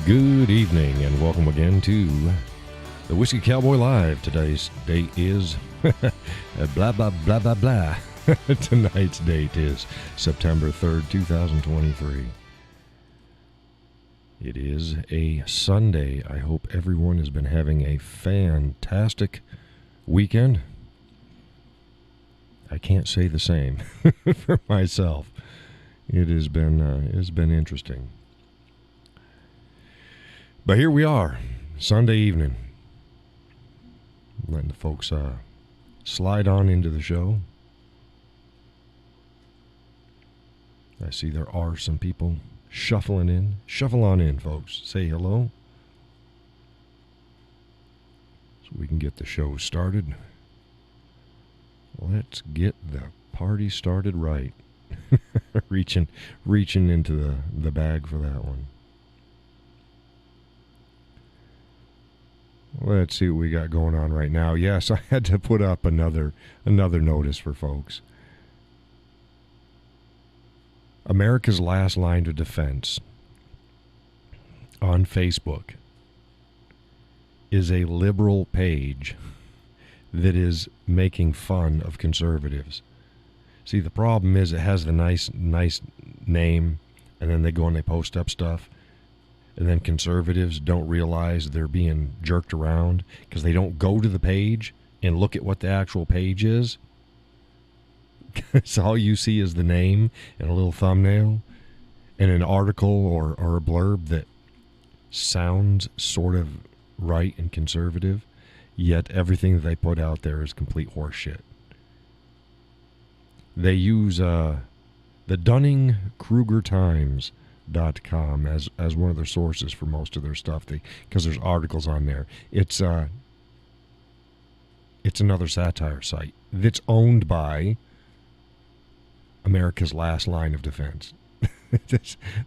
Good evening and welcome again to the Whiskey Cowboy Live. Today's date is blah, blah, blah, blah, blah. Tonight's date is September 3rd, 2023. It is a Sunday. I hope everyone has been having a fantastic weekend. I can't say the same for myself. It has been interesting. But here we are, Sunday evening. Letting the folks slide on into the show. I see there are some people shuffling in. Shuffle on in, folks. Say hello. So we can get the show started. Let's get the party started right. reaching into the bag for that one. Let's see what we got going on right now. Yes, I had to put up another notice for folks. America's Last Line of Defense on Facebook is a liberal page that is making fun of conservatives. See, the problem is it has the nice name, and then they go and they post up stuff. And then conservatives don't realize they're being jerked around because they don't go to the page and look at what the actual page is. So all you see is the name and a little thumbnail and an article or a blurb that sounds sort of right and conservative, yet everything that they put out there is complete horseshit. They use the Dunning-Kruger Times.com as one of their sources for most of their stuff, because there's articles on there. It's another satire site that's owned by America's Last Line of Defense.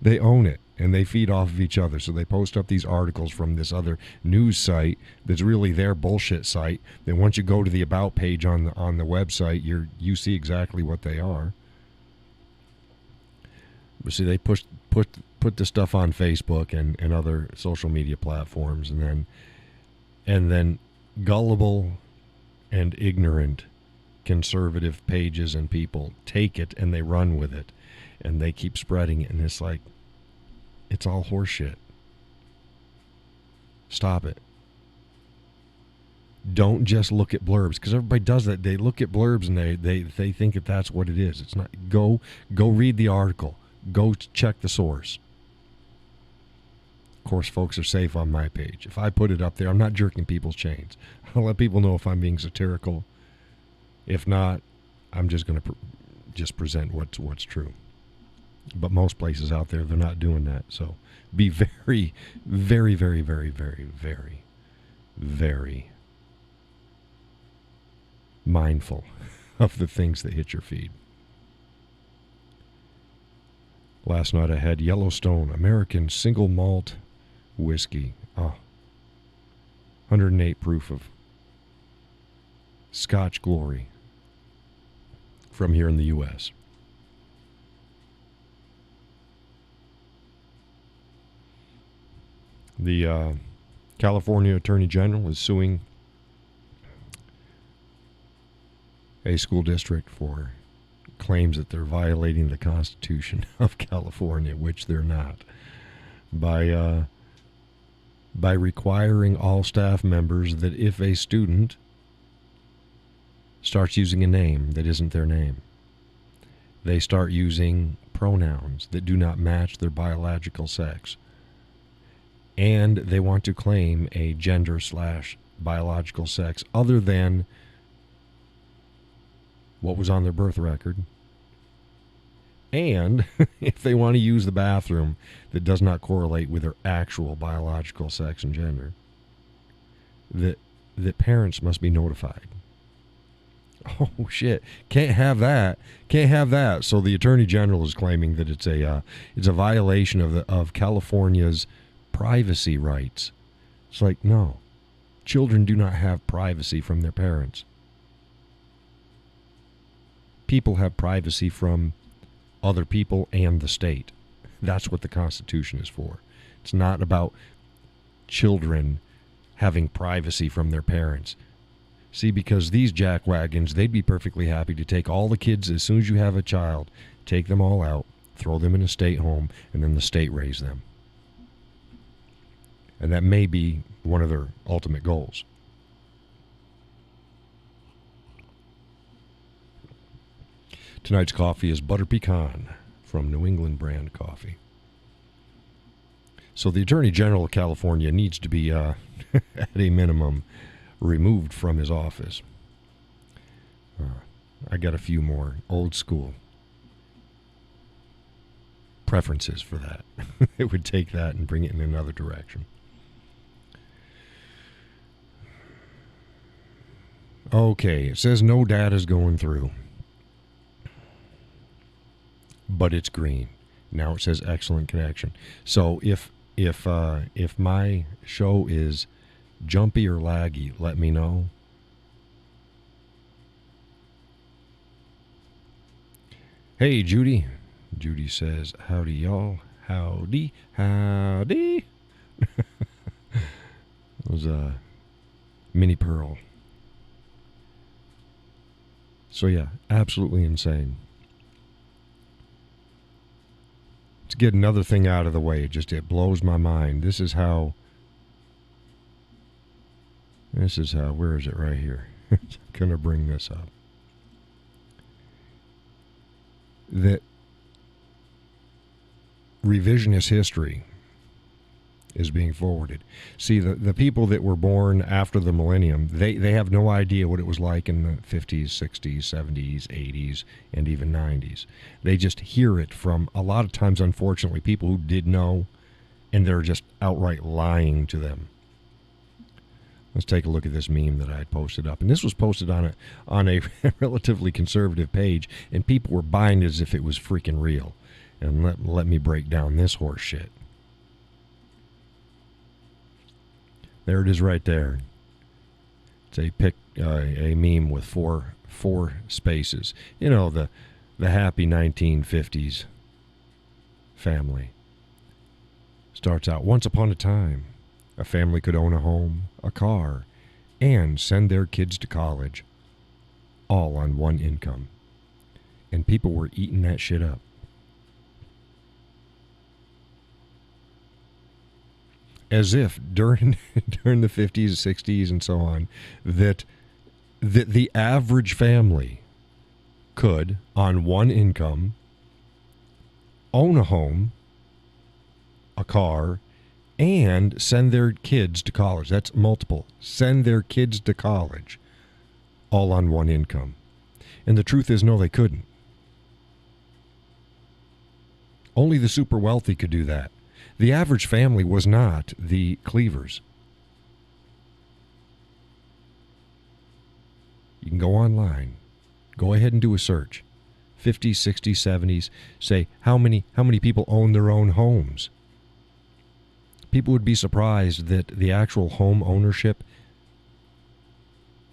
They own it, and they feed off of each other. So they post up these articles from this other news site that's really their bullshit site. Then once you go to the about page on the website, you see exactly what they are. But see, they put the stuff on Facebook and other social media platforms, and then gullible and ignorant conservative pages and people take it and they run with it, and they keep spreading it, and it's like, it's all horseshit. Stop it. Don't just look at blurbs, because everybody does that. They look at blurbs and they think that that's what it is. It's not. Go read the article. Go check the source. Of course, folks are safe on my page. If I put it up there, I'm not jerking people's chains. I'll let people know if I'm being satirical. If not, I'm just going to just present what's true. But most places out there, they're not doing that. So be very, very, very, very, very, very, very mindful of the things that hit your feed. Last night I had Yellowstone American Single Malt Whiskey. 108 proof of Scotch Glory from here in the U.S. The California Attorney General is suing a school district for claims that they're violating the Constitution of California, which they're not, by requiring all staff members that if a student starts using a name that isn't their name, they start using pronouns that do not match their biological sex, and they want to claim a gender/biological sex other than what was on their birth record. And if they want to use the bathroom that does not correlate with their actual biological sex and gender, that parents must be notified. Oh, shit. Can't have that. Can't have that. So the Attorney General is claiming that it's a violation of California's privacy rights. It's like, no. Children do not have privacy from their parents. People have privacy from other people and the state. That's what the Constitution is for. It's not about children having privacy from their parents. See, because these jackwagons, they'd be perfectly happy to take all the kids as soon as you have a child, take them all out, throw them in a state home, and then the state raise them. And that may be one of their ultimate goals. Tonight's coffee is Butter Pecan from New England brand coffee. So the Attorney General of California needs to be, at a minimum, removed from his office. I got a few more old school preferences for that. It would take that and bring it in another direction. Okay, it says no data's going through, but it's green. Now it says excellent connection. So if my show is jumpy or laggy, let me know. Hey, Judy. Judy says, howdy, y'all. Howdy, howdy. It was Minnie Pearl. So, yeah, absolutely insane. To get another thing out of the way, it blows my mind. This is how, where is it right here? I'm going to bring this up. That revisionist history is being forwarded. See, the people that were born after the millennium, they have no idea what it was like in the 50s, 60s, 70s, 80s, and even 90s. They just hear it from, a lot of times, unfortunately, people who did know, and they're just outright lying to them. Let's take a look at this meme that I had posted up. And this was posted on a relatively conservative page, and people were buying it as if it was freaking real. And let me break down this horse shit. There it is right there. It's a meme with four spaces. You know, the happy 1950s family. Starts out, once upon a time, a family could own a home, a car, and send their kids to college, all on one income. And people were eating that shit up. As if during the 50s, 60s, and so on, that the average family could, on one income, own a home, a car, and send their kids to college. That's multiple. Send their kids to college, all on one income. And the truth is, no, they couldn't. Only the super wealthy could do that. The average family was not the Cleavers. You can go online. Go ahead and do a search. 50s, 60s, 70s. Say, how many people own their own homes? People would be surprised that the actual home ownership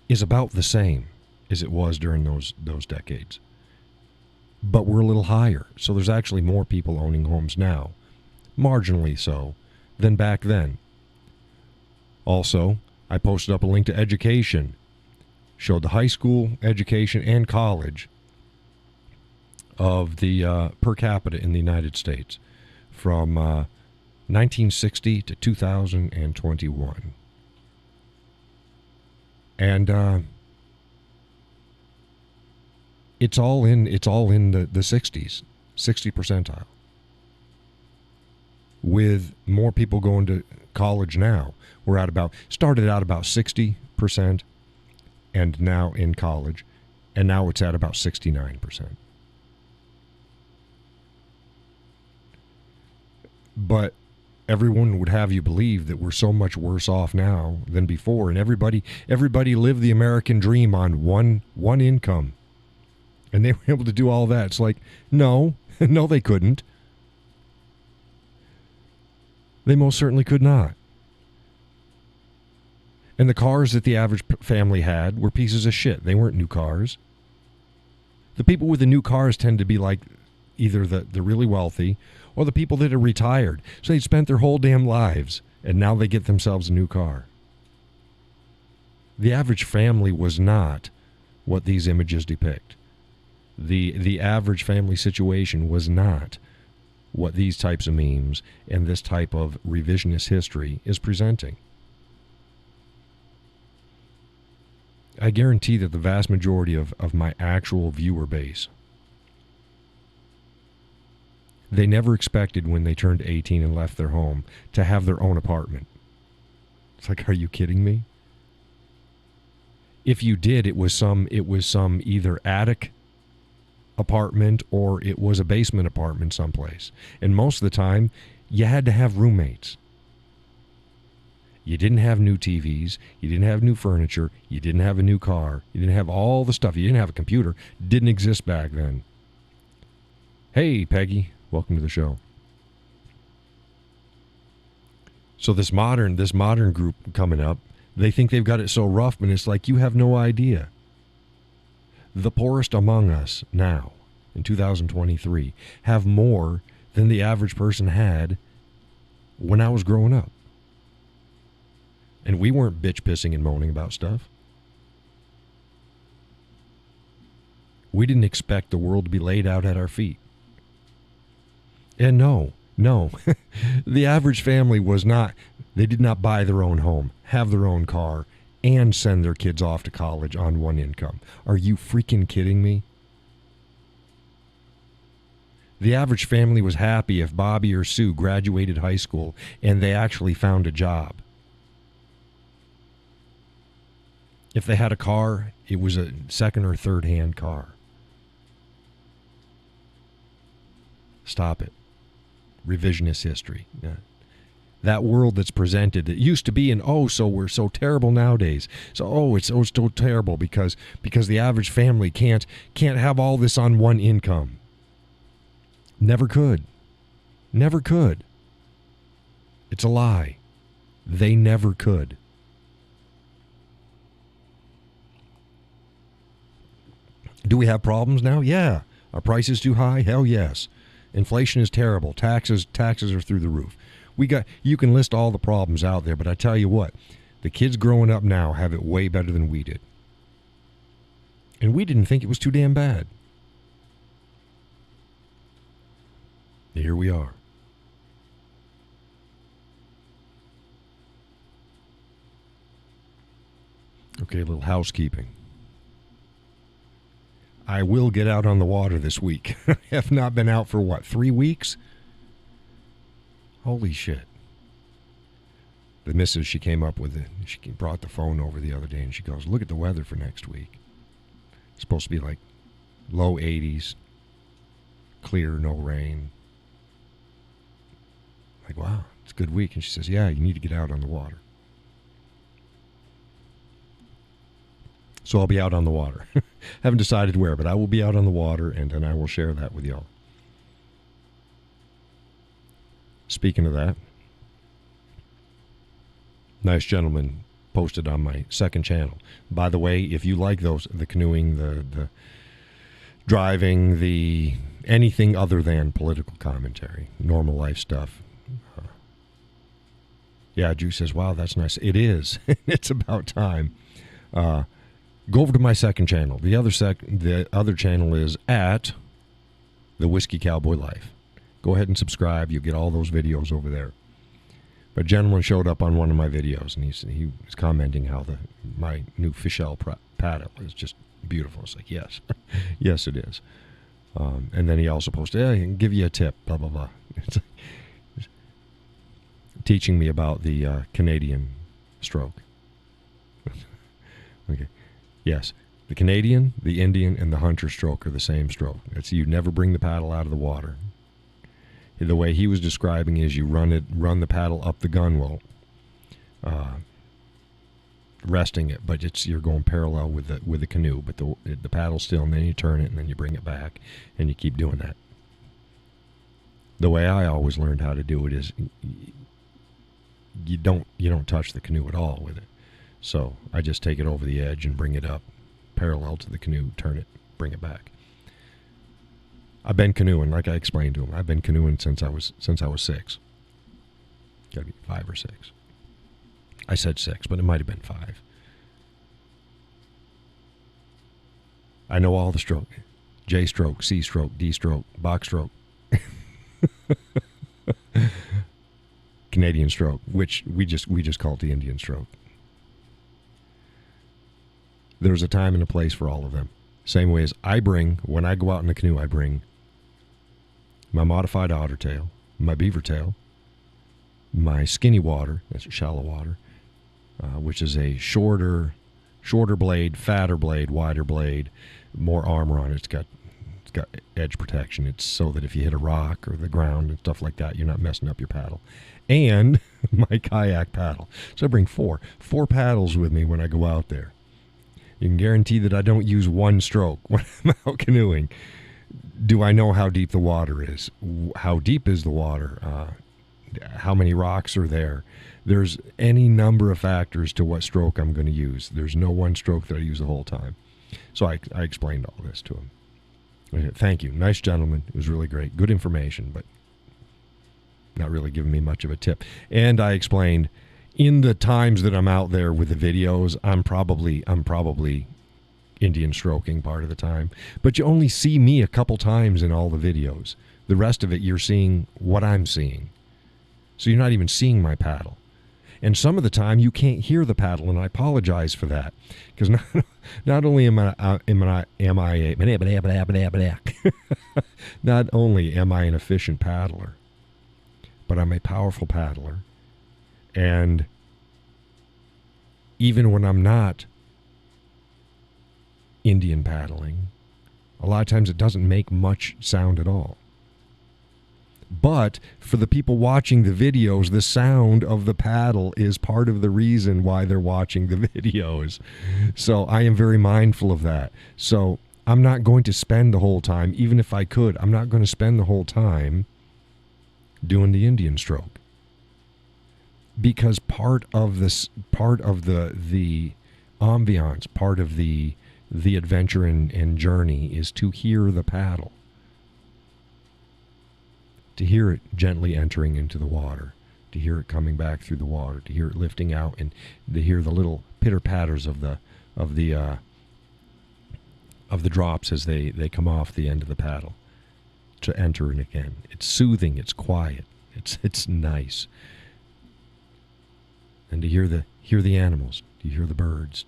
is about the same as it was during those decades. But we're a little higher. So there's actually more people owning homes now, marginally so, than back then. Also, I posted up a link to education. Showed the high school education and college of the per capita in the United States from 1960 to 2021. And it's all in the 60s, 60 percentile. With more people going to college now. We're at started out about 60%, and now in college, and now it's at about 69%. But everyone would have you believe that we're so much worse off now than before, and everybody lived the American dream on one income, and they were able to do all that. It's like, no, they couldn't. They most certainly could not. And the cars that the average family had were pieces of shit. They weren't new cars. The people with the new cars tend to be like, either the really wealthy or the people that are retired. So they spent their whole damn lives, and now they get themselves a new car. The average family was not what these images depict. The average family situation was not what these types of memes and this type of revisionist history is presenting. I guarantee that the vast majority of my actual viewer base, they never expected when they turned 18 and left their home to have their own apartment. It's like, are you kidding me? If you did, it was some either attic apartment or it was a basement apartment someplace. And most of the time, you had to have roommates. You didn't have new TVs. You didn't have new furniture. You didn't have a new car. You didn't have all the stuff. You didn't have a computer. Didn't exist back then. Hey, Peggy. Welcome to the show. So this modern group coming up, they think they've got it so rough, and it's like, you have no idea. The poorest among us now, in 2023, have more than the average person had when I was growing up. And we weren't bitch pissing and moaning about stuff. We didn't expect the world to be laid out at our feet. And no, the average family was not, they did not buy their own home, have their own car, and send their kids off to college on one income. Are you freaking kidding me? The average family was happy if Bobby or Sue graduated high school and they actually found a job. If they had a car, it was a second or third hand car. Stop it. Revisionist history. Yeah. That world that's presented, it used to be we're so terrible nowadays. So, it's so terrible because the average family can't have all this on one income. Never could. Never could. It's a lie. They never could. Do we have problems now? Yeah. Are prices too high? Hell yes. Inflation is terrible. Taxes are through the roof. You can list all the problems out there, but I tell you what, the kids growing up now have it way better than we did. And we didn't think it was too damn bad. Here we are. Okay, a little housekeeping. I will get out on the water this week. I have not been out for 3 weeks? Holy shit. The missus, she came up with it. She brought the phone over the other day and she goes, look at the weather for next week. It's supposed to be like low 80s, clear, no rain. Like, wow, it's a good week. And she says, yeah, you need to get out on the water. So I'll be out on the water. Haven't decided where, but I will be out on the water, and then I will share that with y'all. Speaking of that, nice gentleman posted on my second channel. By the way, if you like the canoeing, the driving, the anything other than political commentary, normal life stuff. Yeah, Drew says, wow, that's nice. It is. It's about time. Go over to my second channel. The other channel is at the Whiskey Cowboy Life. Go ahead and subscribe. You'll get all those videos over there. But a gentleman showed up on one of my videos, and he was commenting how my new Fischel paddle is just beautiful. It's like, yes. Yes, it is. And then he also posted, I can give you a tip, blah, blah, blah. It's teaching me about the Canadian stroke. Okay. Yes, the Canadian, the Indian, and the hunter stroke are the same stroke. It's you never bring the paddle out of the water. The way he was describing is you run the paddle up the gunwale, resting it, but you're going parallel with the canoe, but the paddle's still, and then you turn it, and then you bring it back, and you keep doing that. The way I always learned how to do it is you don't touch the canoe at all with it. So I just take it over the edge and bring it up parallel to the canoe, turn it, bring it back. I've been canoeing, like I explained to him. I've been canoeing since I was 6. Got to be 5 or 6. I said 6, but it might have been 5. I know all the stroke. J stroke, C stroke, D stroke, box stroke. Canadian stroke, which we just call it the Indian stroke. There's a time and a place for all of them. Same way as when I go out in the canoe, I bring my modified otter tail, my beaver tail, my skinny water, that's shallow water, which is a shorter blade, fatter blade, wider blade, more armor on it. It's got edge protection. It's so that if you hit a rock or the ground and stuff like that, you're not messing up your paddle. And my kayak paddle. So I bring four paddles with me when I go out there. You can guarantee that I don't use one stroke when I'm out canoeing. Do I know how deep the water is? How deep is the water? How many rocks are there? There's any number of factors to what stroke I'm going to use. There's no one stroke that I use the whole time. So I explained all this to him. Thank you. Nice gentleman. It was really great. Good information, but not really giving me much of a tip. And I explained, in the times that I'm out there with the videos, I'm probably Indian stroking part of the time. But you only see me a couple times in all the videos. The rest of it, you're seeing what I'm seeing. So you're not even seeing my paddle. And some of the time you can't hear the paddle, and I apologize for that, because not only am I not only am I an efficient paddler, but I'm a powerful paddler. And even when I'm not Indian paddling, a lot of times it doesn't make much sound at all. But for the people watching the videos, the sound of the paddle is part of the reason why they're watching the videos. So I am very mindful of that. So I'm not going to spend the whole time, even if I could, I'm not going to spend the whole time doing the Indian stroke. Because part of the ambiance, part of the adventure and journey is to hear the paddle. To hear it gently entering into the water, to hear it coming back through the water, to hear it lifting out, and to hear the little pitter patters of the drops as they come off the end of the paddle to enter it again. It's soothing. It's quiet. It's nice. And to hear the animals, to hear the birds.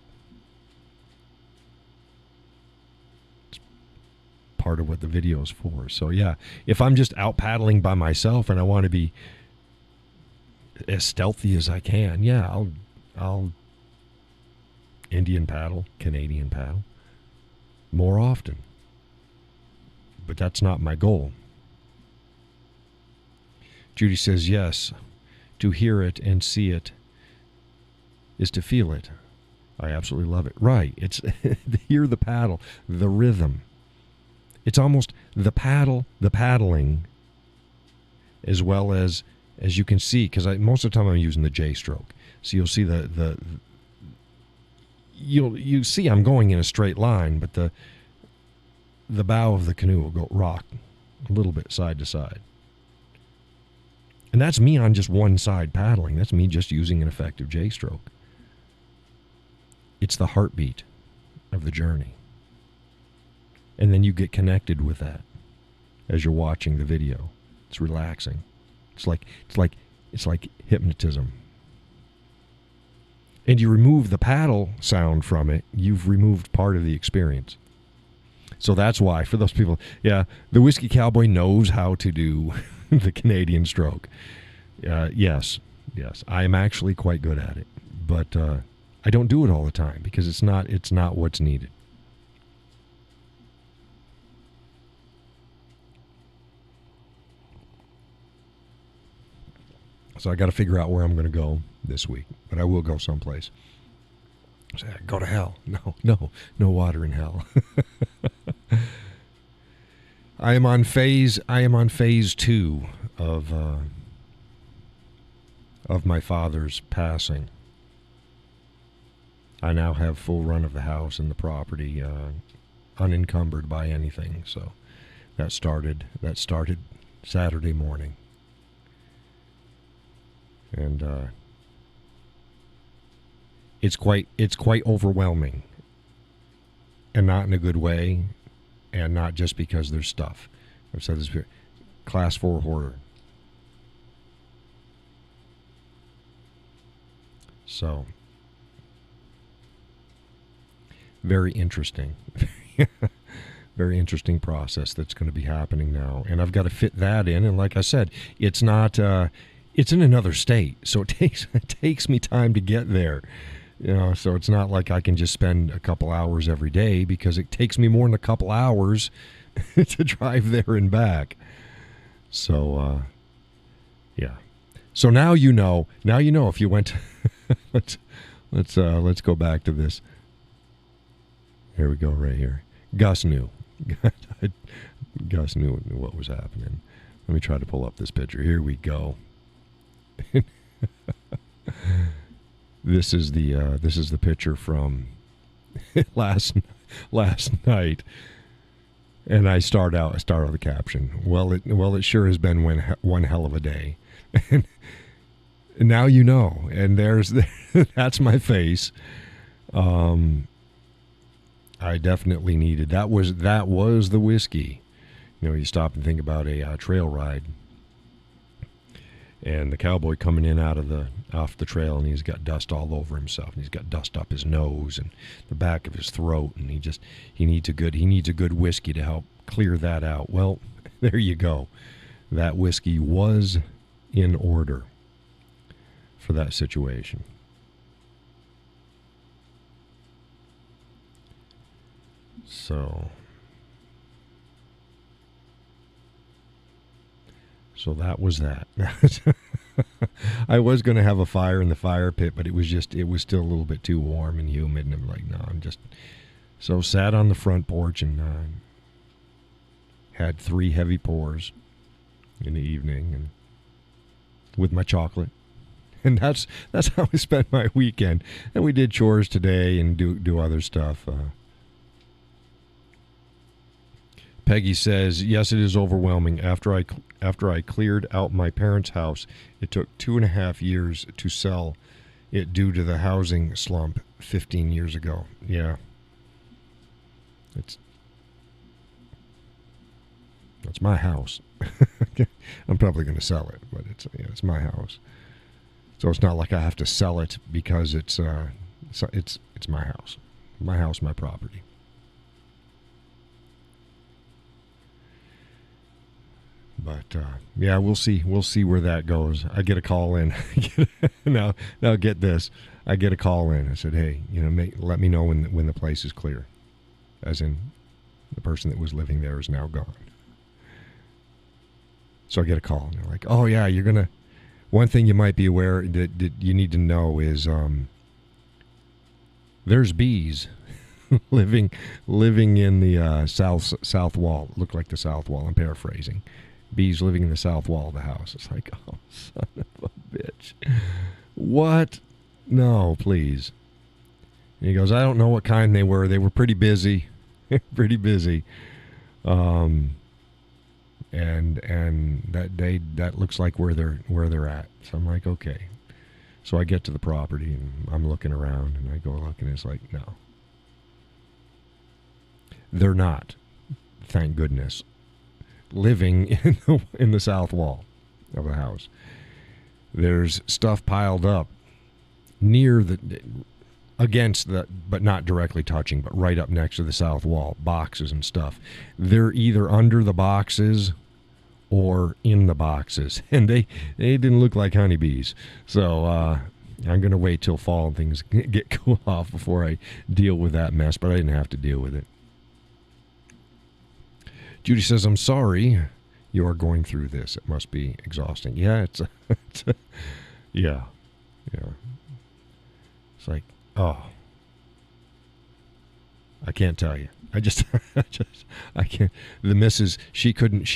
Part of what the video is for. So yeah, if I'm just out paddling by myself and I want to be as stealthy as I can, yeah, I'll Indian paddle, Canadian paddle more often. But that's not my goal. Judy says, yes, to hear it and see it is to feel it. I absolutely love it. Right. It's to hear the paddle, the rhythm. It's almost the paddling, as well as you can see, because most of the time I'm using the J stroke. So you'll see you see I'm going in a straight line, but the bow of the canoe will go rock a little bit side to side. And that's me on just one side paddling. That's me just using an effective J stroke. It's the heartbeat of the journey. And then you get connected with that as you're watching the video. It's relaxing. It's like hypnotism. And you remove the paddle sound from it, you've removed part of the experience. So that's why, for those people, yeah, the Whiskey Cowboy knows how to do the Canadian stroke. Yes, I am actually quite good at it, but I don't do it all the time because it's not what's needed. So I got to figure out where I'm going to go this week, but I will go someplace. So go to hell. No water in hell. I am on phase 2 of my father's passing. I now have full run of the house and the property, unencumbered by anything. So That started Saturday morning. And it's quite overwhelming. And not in a good way, and not just because there's stuff. I've said this before. Class 4 horror. So, very interesting. Very interesting process that's going to be happening now. And I've got to fit that in. And like I said, it's not, it's in another state. So it takes me time to get there. You know, so it's not like I can just spend a couple hours every day, because it takes me more than a couple hours to drive there and back. So, yeah. So now you know. Now you know if you went. Let's go back to this. Here we go, right here. Gus knew. Gus knew what was happening. Let me try to pull up this picture. Here we go. This is the picture from last night, and I start out with the caption. Well, it sure has been one hell of a day, and now you know. And that's my face. I definitely needed that was the whiskey. You know, you stop and think about a trail ride. And the cowboy coming in off the trail, and he's got dust all over himself, and he's got dust up his nose and the back of his throat, and he needs a good whiskey to help clear that out. Well, there you go. That whiskey was in order for that situation. So that was that. I was going to have a fire in the fire pit, but it was still a little bit too warm and humid, and I'm like, no, I'm just... So sat on the front porch and had 3 heavy pours in the evening, and with my chocolate. And that's how I spent my weekend. And we did chores today and do other stuff. Peggy says, yes, it is overwhelming. After I cleared out my parents' house, it took 2.5 years to sell it due to the housing slump 15 years ago. Yeah. That's my house. I'm probably going to sell it, but it's my house. So it's not like I have to sell it because it's my house. My house, my property. But yeah, we'll see. We'll see where that goes. I get a call in. now get this. I get a call in. I said, hey, let me know when the place is clear. As in, the person that was living there is now gone. So I get a call, and they're like, oh yeah, you're gonna. One thing you might be aware that you need to know is there's bees living in the south wall. It looked like the south wall. I'm paraphrasing. Bees living in the south wall of the house. It's like, oh, son of a bitch. What? No, please. And he goes, I don't know what kind they were. They were pretty busy. Pretty busy. And that looks like where they're at. So I'm like, okay. So I get to the property and I'm looking around, and I go look, and it's like, no. They're not. Thank goodness. Living in the south wall of the house. There's stuff piled up near against the, but not directly touching, but right up next to the south wall, boxes and stuff. They're either under the boxes or in the boxes, and they didn't look like honeybees. So I'm going to wait till fall and things get cool off before I deal with that mess, but I didn't have to deal with it. Judy says, I'm sorry you are going through this. It must be exhausting. Yeah, yeah. It's like, oh, I can't tell you. I can't. The missus, she couldn't.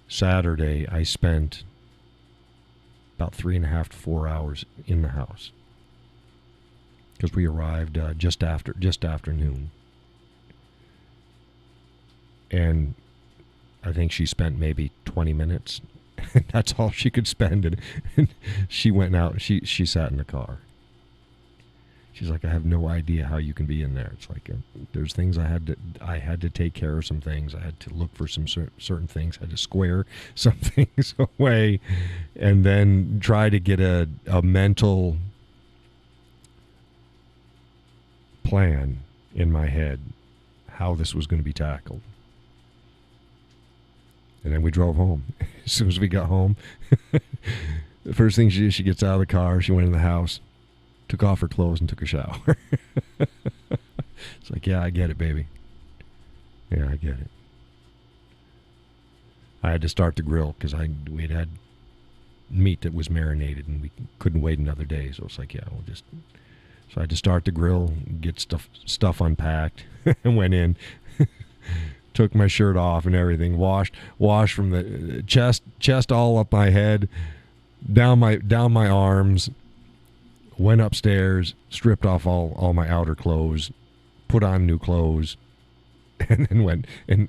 Saturday, I spent about 3.5 to 4 hours in the house. Because we arrived just after noon. And I think she spent maybe 20 minutes. That's all she could spend. And she went out. She sat in the car. She's like, I have no idea how you can be in there. It's like, there's things I had to take care of some things. I had to look for some certain things. I had to square some things away, and then try to get a mental plan in my head how this was going to be tackled. And then we drove home. As soon as we got home, the first thing she did, she gets out of the car, she went in the house, took off her clothes and took a shower. It's like, yeah, I get it, baby. Yeah, I get it. I had to start the grill because we'd had meat that was marinated and we couldn't wait another day. So it's like, yeah, we'll just. So I had to start the grill, get stuff unpacked, and went in. Took my shirt off and everything. Washed from the chest all up my head, down my arms. Went upstairs, stripped off all my outer clothes, put on new clothes, and then went and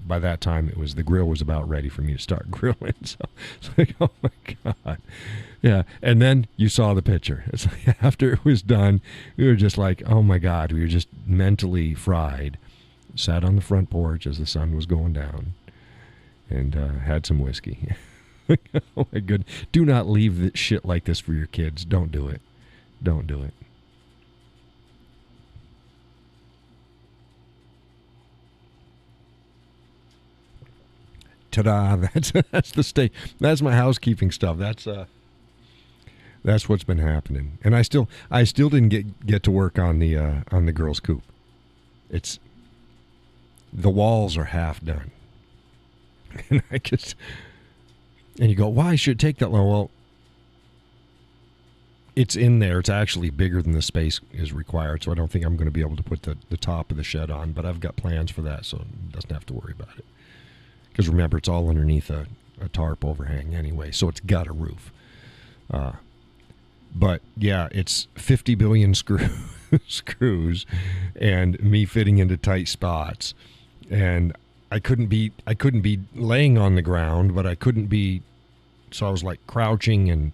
by that time the grill was about ready for me to start grilling. So it's like, oh my God. Yeah. And then you saw the picture. It's like after it was done, we were just like, oh my God, we were just mentally fried. Sat on the front porch as the sun was going down and had some whiskey. Oh my goodness. Do not leave shit like this for your kids. Don't do it. Don't do it. Ta-da. That's the state. That's my housekeeping stuff. That's what's been happening. And I still didn't get to work on the girls' coop. It's the walls are half done. And and you go, why should it take that long? Well, it's in there. It's actually bigger than the space is required, so I don't think I'm going to be able to put the top of the shed on, but I've got plans for that, so it doesn't have to worry about it. Because remember, it's all underneath a tarp overhang anyway, so it's got a roof. But yeah, it's 50 billion screws and me fitting into tight spots. And I couldn't be laying on the ground, but I couldn't be, so I was like crouching and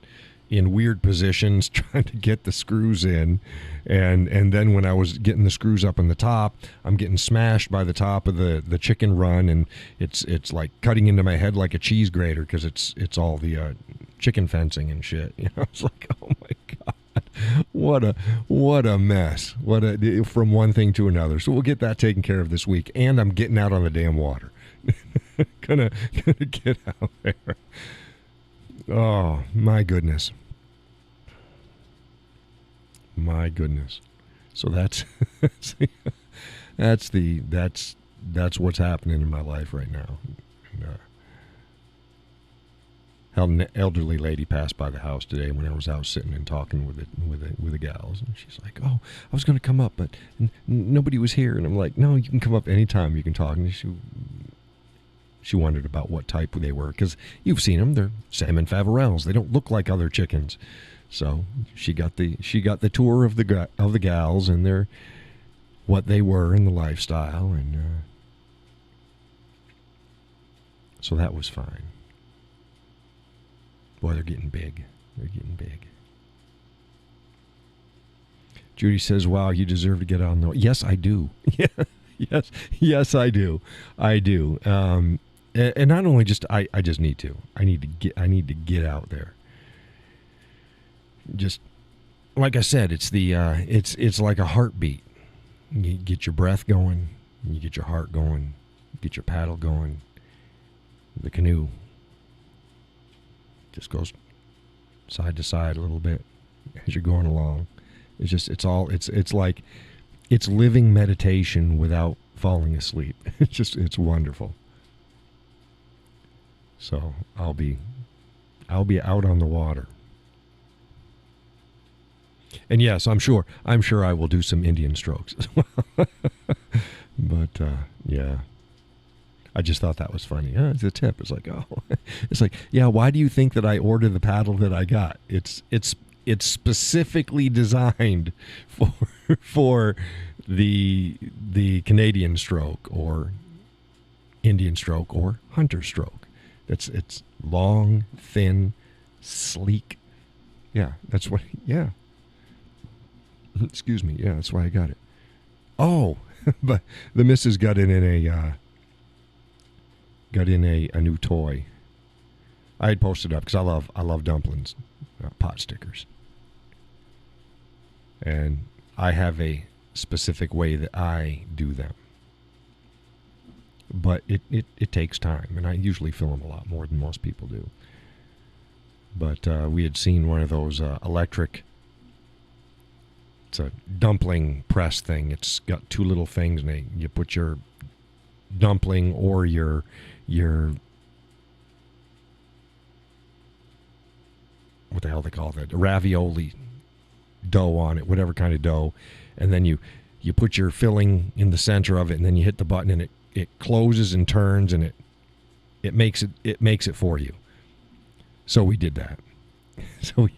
in weird positions trying to get the screws in. And then when I was getting the screws up on the top, I'm getting smashed by the top of the chicken run, and it's like cutting into my head like a cheese grater because it's all the chicken fencing and shit. You know, it's like, oh my God. What a mess. From one thing to another. So we'll get that taken care of this week. And I'm getting out on the damn water. gonna get out there. Oh, my goodness. My goodness. So that's what's happening in my life right now. And, an elderly lady passed by the house today when I was out sitting and talking with the gals, and she's like, "Oh, I was going to come up, but nobody was here." And I'm like, "No, you can come up anytime. You can talk." And she wondered about what type they were because you've seen them; they're salmon faverels. They don't look like other chickens. So she got the tour of the gals and their what they were in the lifestyle, and so that was fine. Boy, they're getting big. They're getting big. Judy says, wow, you deserve to get on the... Yes, I do. Yes, I do. I do. And not only just... I just need to. I need to get out there. Just, like I said, it's it's like a heartbeat. You get your breath going. You get your heart going. You get your paddle going. The canoe just goes side to side a little bit as you're going along. It's like it's living meditation without falling asleep. It's wonderful. So I'll be out on the water. And yes, I'm sure I will do some Indian strokes as well. But yeah. I just thought that was funny. It's a tip. It's like, oh, it's like, yeah. Why do you think that I ordered the paddle that I got? It's specifically designed for the Canadian stroke or Indian stroke or hunter stroke. It's long, thin, sleek. Yeah, that's what. Yeah. Excuse me. Yeah, that's why I got it. Oh, but the missus got in a new toy. I had posted up because I love dumplings, pot stickers, and I have a specific way that I do them. But it takes time, and I usually fill them a lot more than most people do. But we had seen one of those electric. It's a dumpling press thing. It's got two little things, and you put your dumpling or your what the hell they call that, ravioli dough on it, whatever kind of dough, and then you put your filling in the center of it, and then you hit the button, and it closes and turns, and it makes it for you. So we did that. So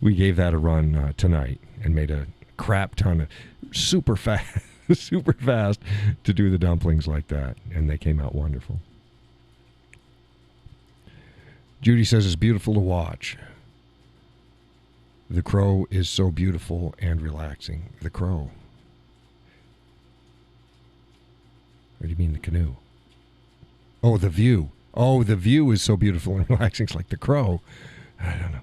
we gave that a run tonight and made a crap ton of super fast to do the dumplings like that, and they came out wonderful. Judy says it's beautiful to watch. The Crow is so beautiful and relaxing. The Crow. Or do you mean the canoe? Oh, the view. Oh, the view is so beautiful and relaxing. It's like the Crow. I don't know.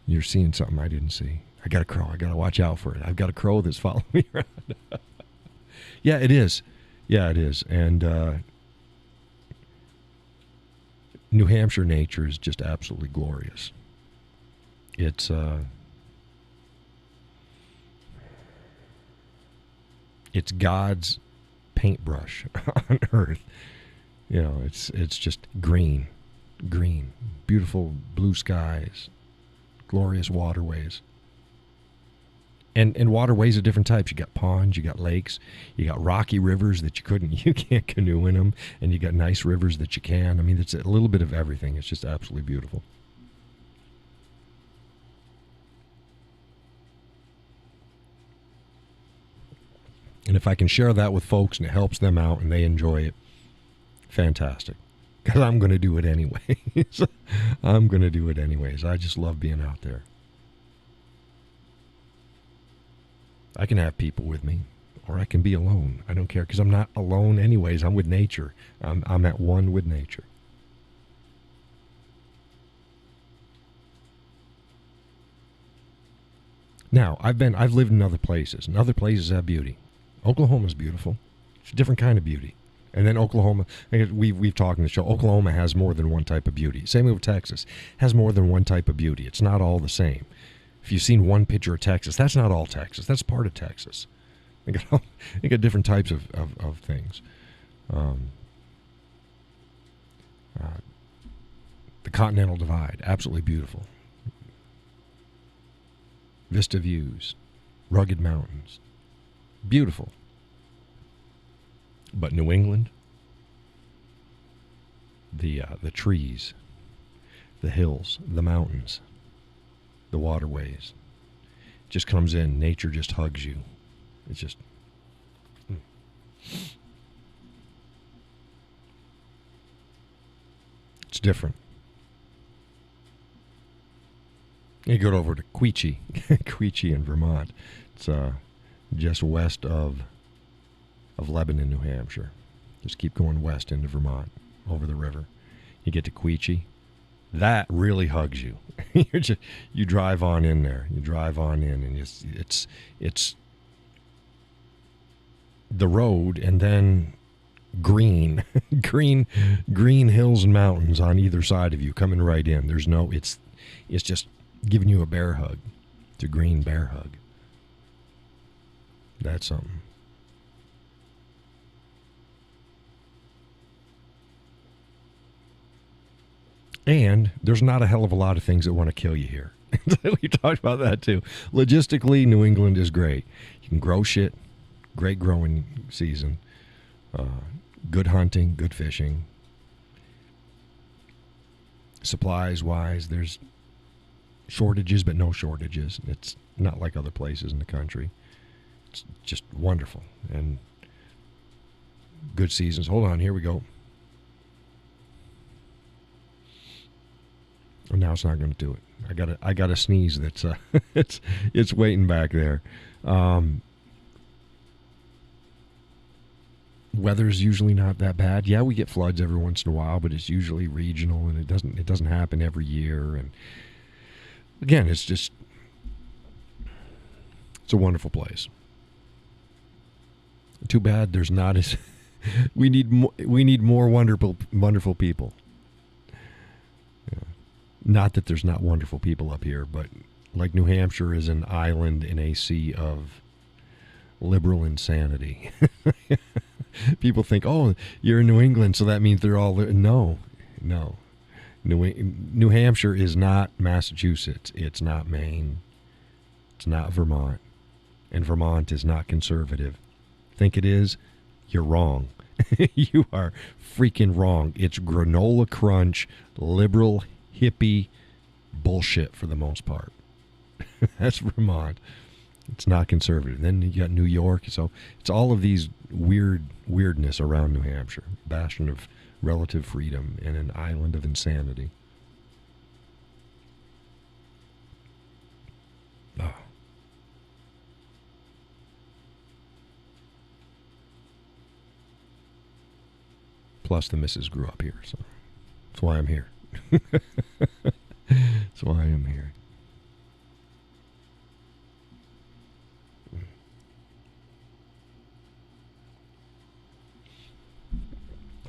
You're seeing something I didn't see. I got a crow. I got to watch out for it. I've got a crow that's following me around. Yeah, it is. Yeah, it is. And New Hampshire nature is just absolutely glorious. It's God's paintbrush on earth. You know, it's just green, beautiful blue skies, glorious waterways. And waterways of different types. You got ponds, you got lakes, you got rocky rivers that you can't canoe in them, and you got nice rivers that you can. I mean, it's a little bit of everything. It's just absolutely beautiful. And if I can share that with folks and it helps them out and they enjoy it, fantastic. Because I'm going to do it anyways. I'm going to do it anyways. I just love being out there. I can have people with me, or I can be alone. I don't care, because I'm not alone anyways. I'm with nature. I'm at one with nature. Now, I've lived in other places, and other places have beauty. Oklahoma's beautiful. It's a different kind of beauty. And then Oklahoma, we've talked in the show, Oklahoma has more than one type of beauty. Same with Texas. Has more than one type of beauty. It's not all the same. If you've seen one picture of Texas, that's not all Texas. That's part of Texas. They got different types of things. The Continental Divide, absolutely beautiful. Vista views, rugged mountains, beautiful. But New England, the trees, the hills, the mountains, the waterways, just comes in. Nature just hugs you. It's just. It's different. You go over to Quechee, Quechee in Vermont. It's just west of Lebanon, New Hampshire. Just keep going west into Vermont, over the river. You get to Quechee. That really hugs you. You drive on in there. You drive on in, and it's the road, and then green hills and mountains on either side of you coming right in. There's no. It's just giving you a bear hug. It's a green bear hug. That's something. And there's not a hell of a lot of things that want to kill you here. We talked about that too. Logistically, New England is great. You can grow shit. Great growing season. Good hunting, good fishing. Supplies-wise, there's shortages, but no shortages. It's not like other places in the country. It's just wonderful. And good seasons. Hold on, here we go. And now it's not going to do it. I got a sneeze that's it's waiting back there. Weather's usually not that bad. Yeah, we get floods every once in a while, but it's usually regional, and it doesn't happen every year. And again, it's a wonderful place. Too bad there's not as we need more wonderful people. Yeah. Not that there's not wonderful people up here, but like New Hampshire is an island in a sea of liberal insanity. People think, oh, you're in New England, so that means they're all... No. New Hampshire is not Massachusetts. It's not Maine. It's not Vermont. And Vermont is not conservative. Think it is? You're wrong. You are freaking wrong. It's granola crunch, liberal, hippie bullshit for the most part. That's Vermont. It's not conservative. Then you got New York. So it's all of these weirdness around New Hampshire. Bastion of relative freedom and an island of insanity. Oh. Plus the missus grew up here, so that's why I'm here. That's why I am here.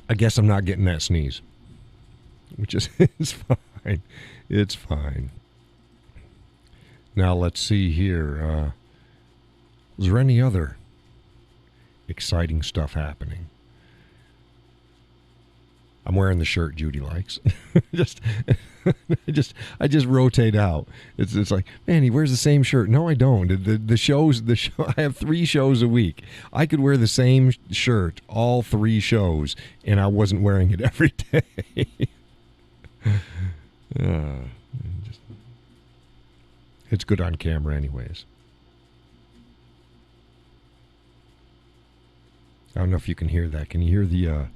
I guess I'm not getting that sneeze, which is it's fine. It's fine. Now let's see here. Is there any other exciting stuff happening? I'm wearing the shirt Judy likes. I just rotate out. It's like, man, he wears the same shirt. No, I don't. The show. I have 3 shows a week. I could wear the same shirt all 3 shows, and I wasn't wearing it every day. It's good on camera, anyways. I don't know if you can hear that. Can you hear the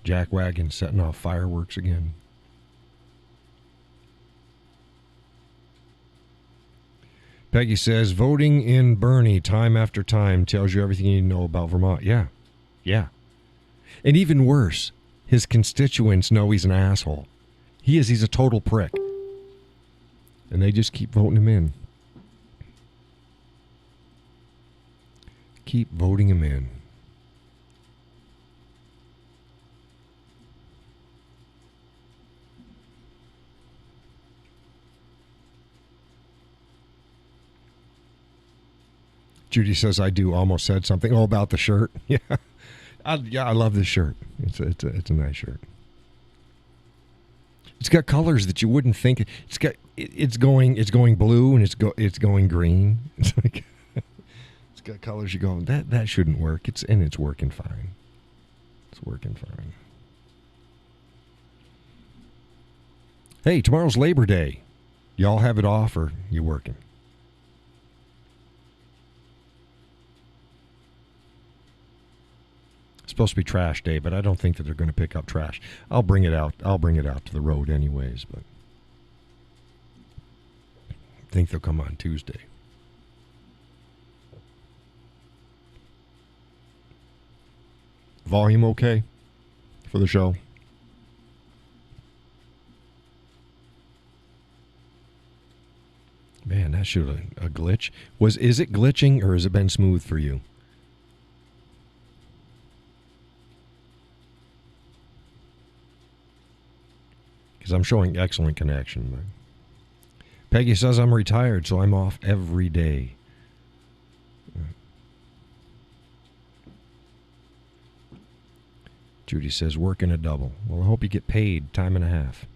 jackwagon setting off fireworks again? Peggy says, voting in Bernie time after time tells you everything you know about Vermont. Yeah. And even worse, his constituents know he's an asshole. He's a total prick. And they just keep voting him in. Keep voting him in. Judy says, I do. Almost said something. Oh, about the shirt. Yeah. I love this shirt. It's a nice shirt. It's got colors that you wouldn't think. It's going blue and it's going green. It's like it's got colors you go, that shouldn't work. It's working fine. It's working fine. Hey, tomorrow's Labor Day. Y'all have it off or you working? It's supposed to be trash day, but I don't think that they're going to pick up trash. I'll bring it out to the road anyways, but I think they'll come on Tuesday. Volume okay for the show? Man, that should have a glitch. Is it glitching or has it been smooth for you? Because I'm showing excellent connection. But Peggy says I'm retired, so I'm off every day. Judy says, working a double. Well, I hope you get paid time and a half.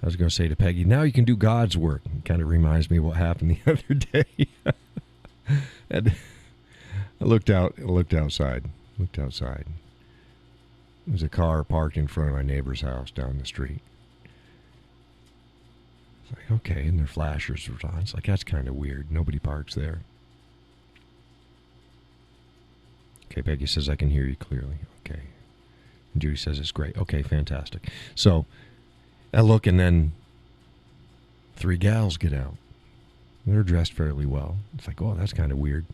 I was going to say to Peggy, now you can do God's work. It kind of reminds me of what happened the other day. And I looked outside. There was a car parked in front of my neighbor's house down the street. It's like, okay, and their flashers were on. It's like, that's kind of weird. Nobody parks there. Okay, Peggy says, I can hear you clearly. Okay. And Judy says, it's great. Okay, fantastic. So, I look, and then 3 gals get out. They're dressed fairly well. It's like, oh, that's kind of weird.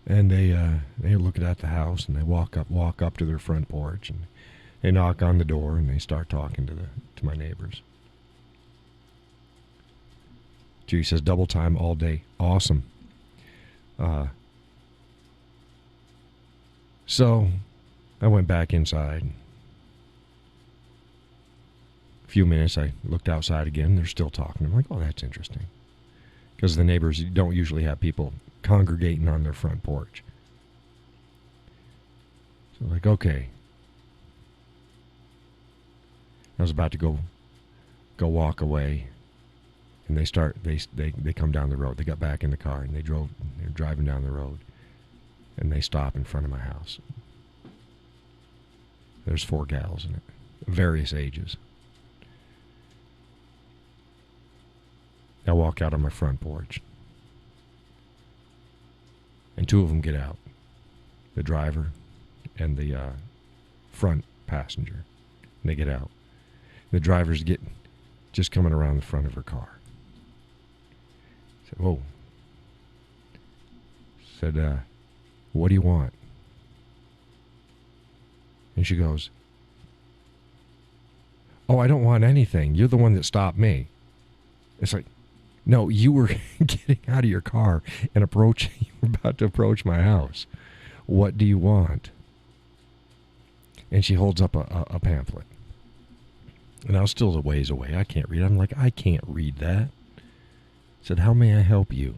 And they're looking at the house, and they walk up to their front porch, and they knock on the door, and they start talking to my neighbors. Judy says, double time all day. Awesome. So I went back inside. A few minutes, I looked outside again. They're still talking. I'm like, oh, that's interesting. Because the neighbors don't usually have people congregating on their front porch. So like, okay. I was about to go walk away, and they come down the road. They got back in the car, and they're driving down the road, and they stop in front of my house. There's 4 gals in it, various ages. I walk out on my front porch, and 2 of them get out, the driver and the front passenger. And they get out. The driver's just coming around the front of her car. I said, whoa. Said, what do you want? And she goes, oh, I don't want anything. You're the one that stopped me. It's like, no, you were getting out of your car and you were about to approach my house. What do you want? And she holds up a pamphlet. And I was still a ways away. I can't read it. I'm like, I can't read that. I said, how may I help you?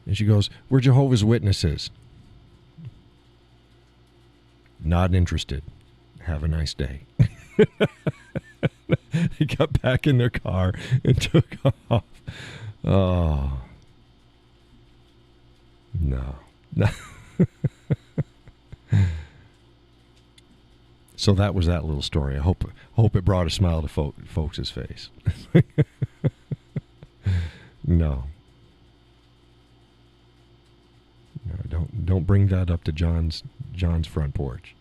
And she goes, we're Jehovah's Witnesses. Not interested. Have a nice day. They got back in their car and took off. Oh. No. So that was that little story. I hope it brought a smile to folks' face. No. No, don't bring that up to John's front porch.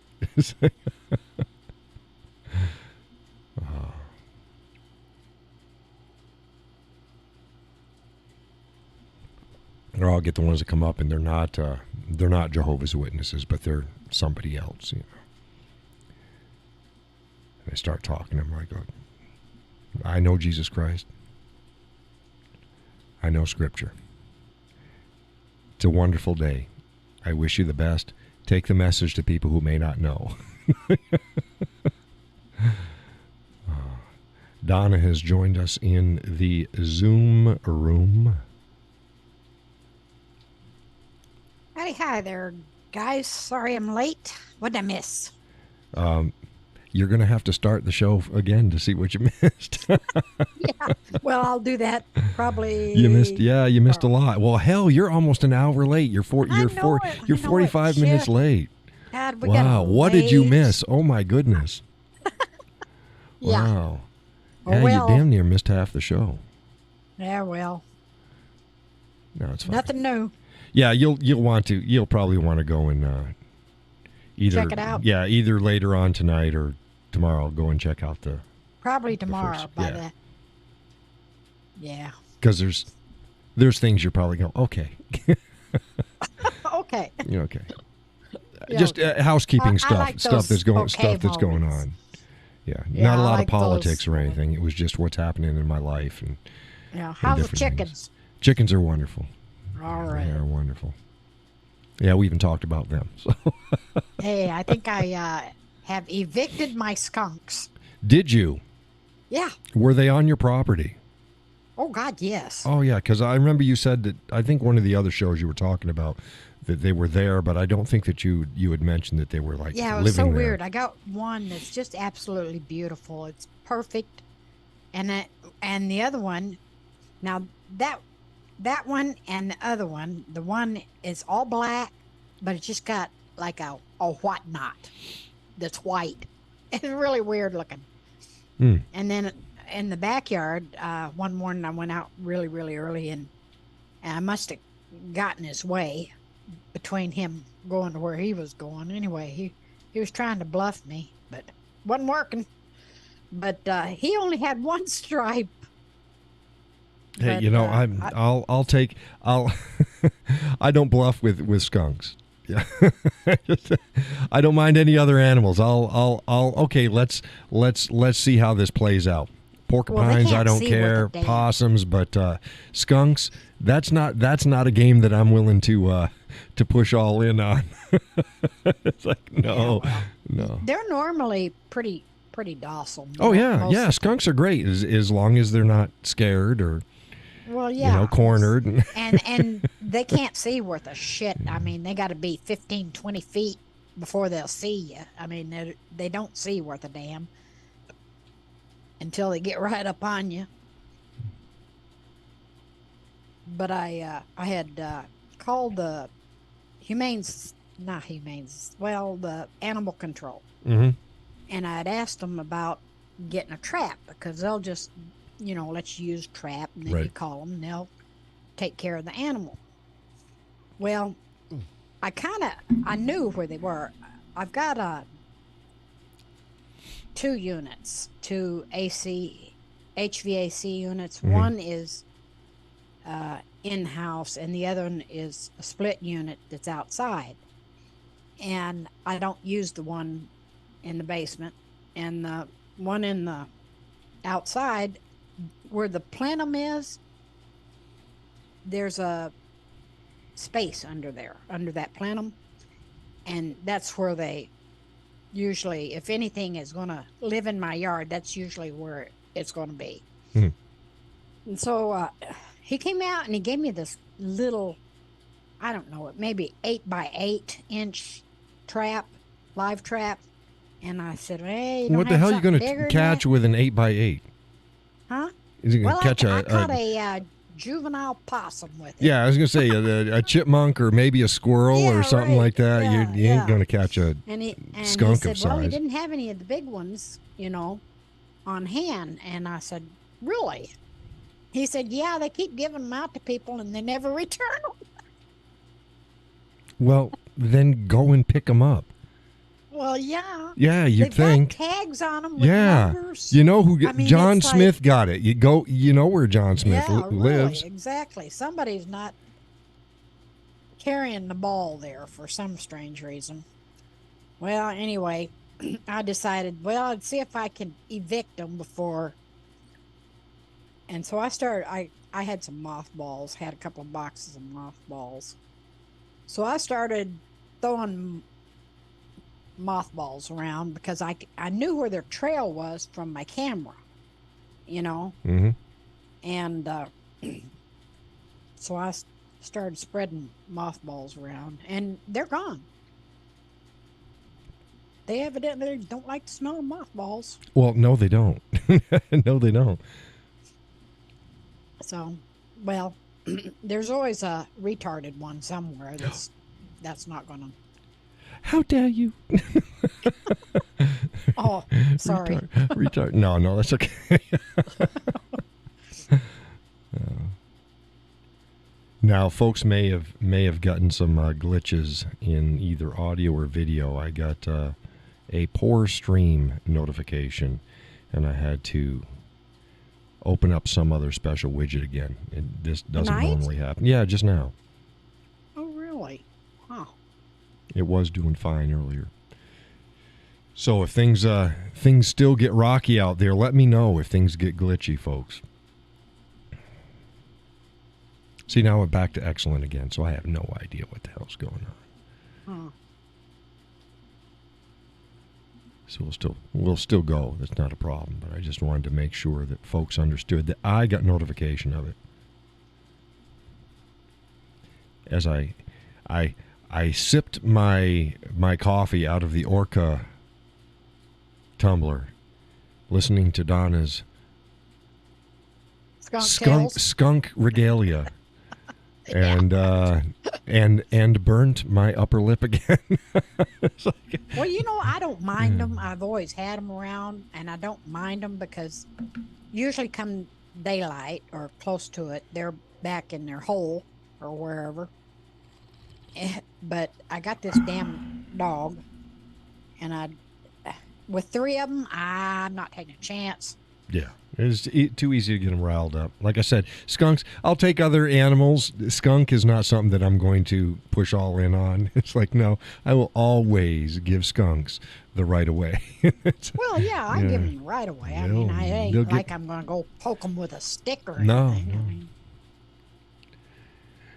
Or I'll get the ones that come up and they're not Jehovah's Witnesses, but they're somebody else, you know. And I start talking to them. I go, I know Jesus Christ. I know Scripture. It's a wonderful day. I wish you the best. Take the message to people who may not know. Donna has joined us in the Zoom room. Hi there, guys. Sorry I'm late. What did I miss? You're going to have to start the show again to see what you missed. Yeah, well, I'll do that probably. You missed a lot. Well, hell, you're almost an hour late. You're 45 minutes late. God, wow, what did you miss? Oh my goodness. Yeah. Wow. Yeah, you damn near missed half the show. Yeah, well. No, it's fine. Nothing new. Yeah, you'll probably want to go and either check it out. Yeah, either later on tonight or tomorrow. Go and check out the. Probably tomorrow. Yeah. Because there's things you're probably going. Okay. Okay. You're okay. Just housekeeping stuff that's going on. Yeah, not a lot of politics or anything. It was just what's happening in my life and. Yeah. How's the chickens? Things. Chickens are wonderful. All right. They are wonderful. Yeah, we even talked about them. So. Hey, I think I have evicted my skunks. Did you? Yeah. Were they on your property? Oh, God, yes. Oh, yeah, because I remember you said that, I think one of the other shows you were talking about, that they were there, but I don't think that you had mentioned that they were like living there. Yeah, it was so weird. I got one that's just absolutely beautiful. It's perfect. And the other one, now that one and the other one, the one is all black, but it's just got like a white knot that's white. It's really weird looking. And then in the backyard, one morning I went out really, really early and I must have gotten his way between him going to where he was going. Anyway, He was trying to bluff me, but wasn't working. But he only had one stripe. Hey, But you know, I'll take I'll I don't bluff with skunks. Yeah, I don't mind any other animals. I'll okay. Let's see how this plays out. Porcupines, I can't don't see care. with a damn- Possums, but skunks. That's not a game that I'm willing to push all in on. It's like no, no. They're normally pretty docile. Oh yeah, Most yeah. of them. Skunks are great as long as they're not scared or Well, yeah, cornered. and they can't see worth a shit. I mean, they got to be 15, 20 feet before they'll see you. I mean, they don't see worth a damn until they get right up on you. But I had called the the animal control, Mm-hmm. and I had asked them about getting a trap because they'll just, let you use trap, and then you Right. call them, and they'll take care of the animal. Well, I knew where they were. I've got two units, two HVAC units. Mhm. One is in-house, and the other one is a split unit that's outside. And I don't use the one in the basement, and the one in the outside where the plenum is, there's a space under that plenum, and that's where they usually, if anything is going to live in my yard, that's usually where it's going to be. Mhm. And so he came out and he gave me this little, I don't know, maybe 8 by 8 inch live trap. And I said, "Hey, you don't What the have hell are you something going bigger to than catch that?" with an 8x8? Huh? Is he going Well, to catch I caught a juvenile possum with it. Yeah, I was going to say a chipmunk or maybe a squirrel Yeah, or something right. like that. Yeah, You ain't yeah. going to catch a And he skunk said, of "Well, he size. didn't have any of the big ones, on hand." And I said, "Really?" He said, "Yeah, they keep giving them out to people and they never return them." Well, then go and pick them up. Well, yeah. Yeah, you'd They've think. got tags on them with Yeah, numbers. you know who? I mean, John it's like- Smith got it. You go. You know where John Smith Yeah, lives. really, exactly. Somebody's not carrying the ball there for some strange reason. Well, anyway, I decided, well, I'd see if I could evict them before. And so I started, I had some mothballs, had a couple of boxes of mothballs. So I started throwing mothballs around because I knew where their trail was from my camera, Mm-hmm. and so I started spreading mothballs around, and they're gone. They evidently don't like the smell of mothballs. Well, no, they don't. No, they don't. So, well, there's always a retarded one somewhere that's not going to. How dare you? Oh, sorry. Retard. No, that's okay. Now, folks may have gotten some glitches in either audio or video. I got a poor stream notification, and I had to open up some other special widget again. This doesn't Tonight? normally happen. Yeah, just now. Oh, really? Huh. It was doing fine earlier. So if things still get rocky out there, let me know if things get glitchy, folks. See, now we're back to excellent again, so I have no idea what the hell's going on. Huh. So we'll still go. That's not a problem. But I just wanted to make sure that folks understood that I got notification of it. As I sipped my coffee out of the Orca tumbler, listening to Donna's skunk regalia. And and burnt my upper lip again. Like, well, I don't mind them. I've always had them around, and I don't mind them because usually come daylight or close to it, they're back in their hole or wherever. But I got this damn dog, and with 3 of them, I'm not taking a chance. Yeah, it's too easy to get them riled up. Like I said, skunks, I'll take other animals. Skunk is not something that I'm going to push all in on. It's like, no, I will always give skunks the right of way. Well, yeah, I give them the right of way. I mean, I ain't like I'm going to go poke them with a stick or anything. No. I mean,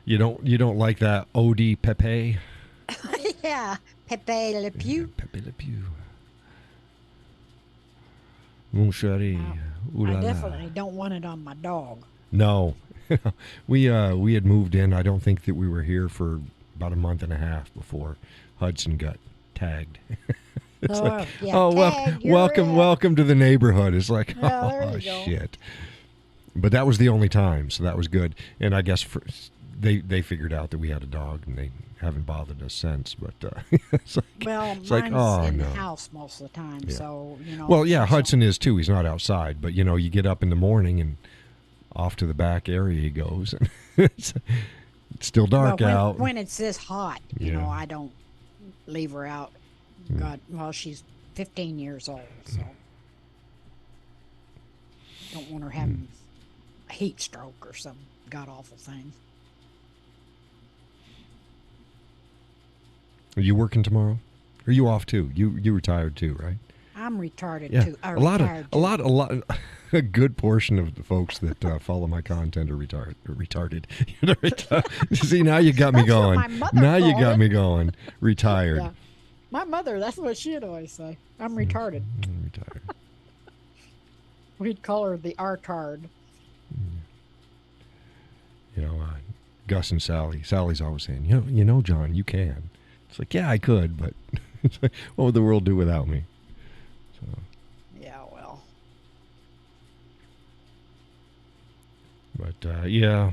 you don't like that Odie Pepe? yeah, Pepe Le Pew. Pepe Le Pew. Mon chéri. I definitely don't want it on my dog. No. we had moved in. I don't think that we were here for about a month and a half before Hudson got tagged. It's like, welcome to the neighborhood. It's like, oh, shit. But that was the only time, so that was good. And I guess they figured out that we had a dog, and they haven't bothered us since. But it's mine's in the house most of the time, so Well, yeah, Hudson is too. He's not outside, but you get up in the morning and off to the back area he goes, and it's still dark out. When it's this hot, I don't leave her out. God, well, she's 15 years old, so don't want her having a heat stroke or some god awful thing. Are you working tomorrow? Or are you off too? You retired too, right? I'm retarded too. A good portion of the folks that follow my content are retarded. See, now you got me going. Now you got me going. Retired. Yeah. My mother, that's what she'd always say. I'm retarded. I'm retired. We'd call her the R-tard. Gus and Sally. Sally's always saying, John, you can. It's like, yeah, I could, but what would the world do without me? So. Yeah, well. But, yeah.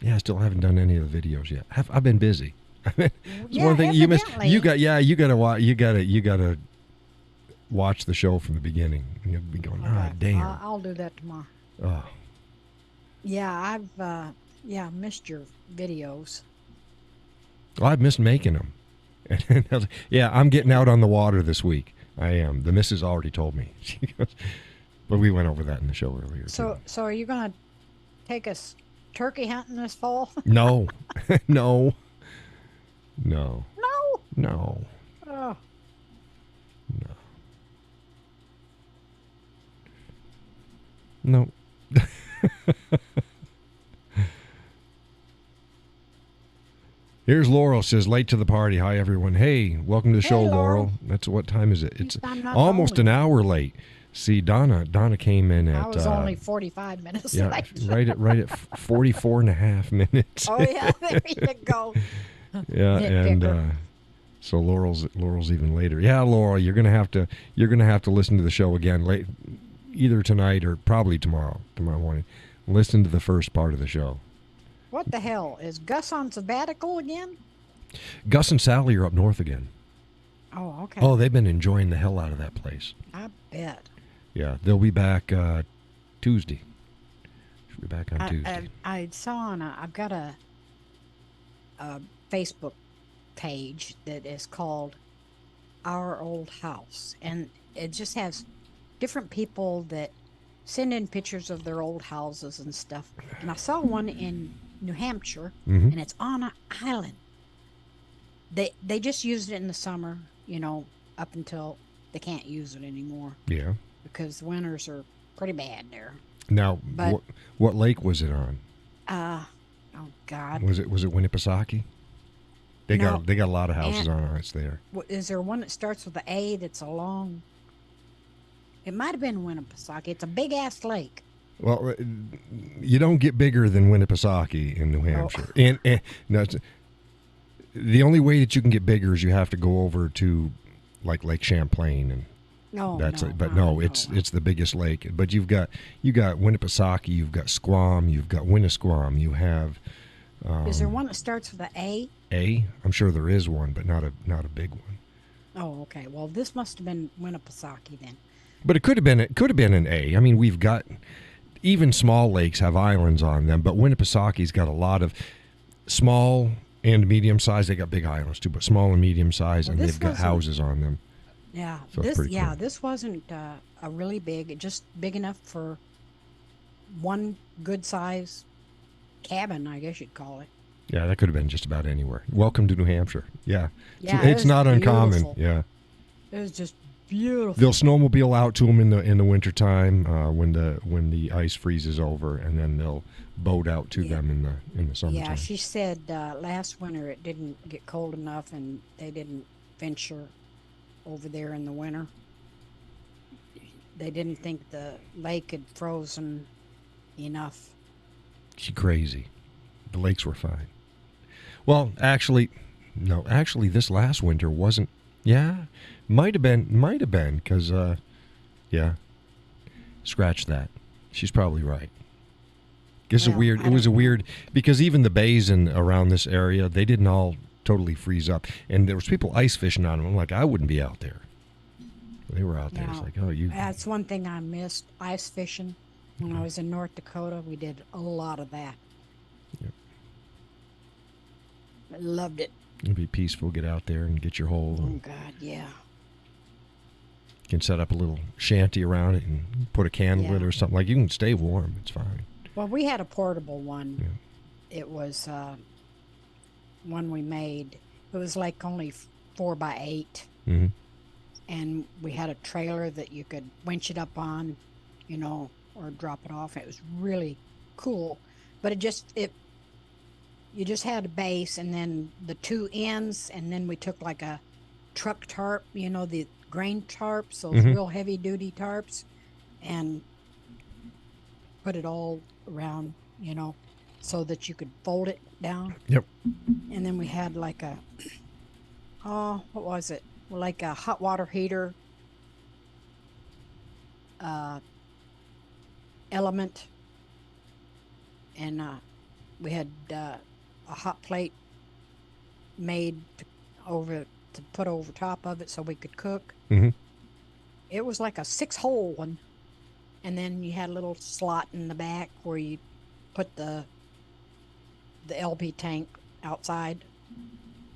Yeah, I still haven't done any of the videos yet. I've been busy. It's one thing you missed. You gotta watch the show from the beginning. You'll be going, damn. I'll do that tomorrow. Oh. Yeah, I've missed your videos. Well, I've missed making them. Yeah, I'm getting out on the water this week. I am. The missus already told me. She goes, but we went over that in the show earlier. So are you gonna take us turkey hunting this fall? No. No. No. No. Oh. No. Here's Laurel, says, late to the party. Hi, everyone. Hey, welcome to the show, Laurel. That's what time is it? It's almost an hour late. See, Donna came in at... I was only 45 minutes late. right at 44 and a half minutes. Oh, yeah, there you go. Yeah, and so Laurel's even later. Yeah, Laurel, you're gonna have to listen to the show again late, either tonight or probably tomorrow morning. Listen to the first part of the show. What the hell? Is Gus on sabbatical again? Gus and Sally are up north again. Oh, okay. Oh, they've been enjoying the hell out of that place. I bet. Yeah, they'll be back Tuesday. Should be back on Tuesday. I saw I've got a Facebook page that is called Our Old House, and it just has different people that send in pictures of their old houses and stuff. And I saw one in New Hampshire, and it's on an island. They just used it in the summer, up until they can't use it anymore. Yeah. Because the winters are pretty bad there. Now, what lake was it on? Oh God. Was it Winnipesaukee? They got a lot of houses on ice there. Is there one that starts with an A that's a long? It might have been Winnipesaukee. It's a big ass lake. Well, you don't get bigger than Winnipesaukee in New Hampshire. And no, the only way that you can get bigger is you have to go over to like Lake Champlain, and it's the biggest lake. But you got Winnipesaukee, you've got Squam, you've got Winnisquam, you have. Is there one that starts with an A? I'm sure there is one, but not a big one. Oh, okay. Well, this must have been Winnipesaukee then. But it could have been an A. I mean, we've got even small lakes have islands on them, but Winnipesaukee got a lot of small And medium size. They got big islands too, but small and medium size, and they've got houses on them. Yeah, So it's pretty cool. this wasn't a really big, just big enough for one good size cabin, I guess you'd call it. Yeah, that could have been just about anywhere. Welcome to New Hampshire. Yeah, Yeah, it's not uncommon. beautiful. Yeah, It was just beautiful. they'll snowmobile out to them in the wintertime when the ice freezes over, and then they'll boat out to them in the summertime. Yeah, she said last winter it didn't get cold enough, and they didn't venture over there in the winter. They didn't think the lake had frozen enough. She's crazy. The lakes were fine. Well, actually, no. Actually, this last winter wasn't. Yeah, might have been, because, yeah. Scratch that. She's probably right. It's Well, It was a weird, because even the bays around this area, they didn't all totally freeze up, and there was people ice fishing on them. I'm like, I wouldn't be out there. They were out there. It's like, oh, you. That's one thing I missed, ice fishing. When I was in North Dakota, we did a lot of that. Yep. I loved it. It'd be peaceful. Get out there and get your hole. Oh, God, yeah. You can set up a little shanty around it and put a candle in it or something. Like, you can stay warm. It's fine. Well, we had a portable one. Yeah. It was one we made. It was like only 4x8. Mm-hmm. And we had a trailer that you could winch it up on, or drop it off. It was really cool. But you just had a base and then the two ends, and then we took like a truck tarp, the grain tarps, those real heavy duty tarps, and put it all around, so that you could fold it down. Yep. And then we had like what was it? Like a hot water heater element. And we had a hot plate made to put over top of it so we could cook. Mm-hmm. It was like a 6-hole one. And then you had a little slot in the back where you put the LP tank outside.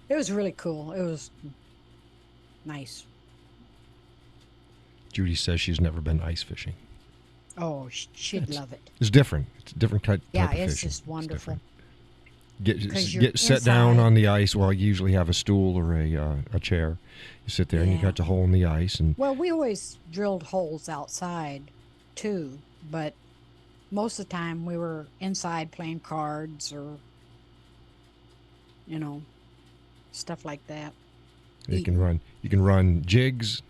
It was really cool. It was nice. Judy says she's never been ice fishing. Oh, she'd love it. It's different. It's a different type of fishing. Yeah, it's just wonderful. Get sit down on the ice. Well, you usually have a stool or a chair. You sit there and you got the hole in the ice. And well, we always drilled holes outside too, but most of the time we were inside playing cards or stuff like that. You can run jigs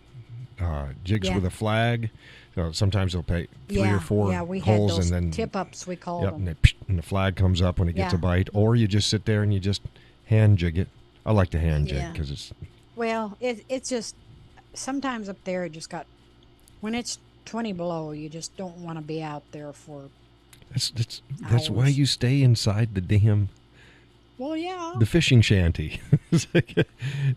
with a flag. So sometimes they'll pay 3 or 4 we had holes, those and then tip-ups, we called them. And the flag comes up when it gets a bite, or you just sit there and you just hand jig it. I like to hand jig because it's. Well, it's just sometimes up there it just got when it's 20 below, you just don't want to be out there for. That's why you stay inside the damn. Well, yeah. The fishing shanty.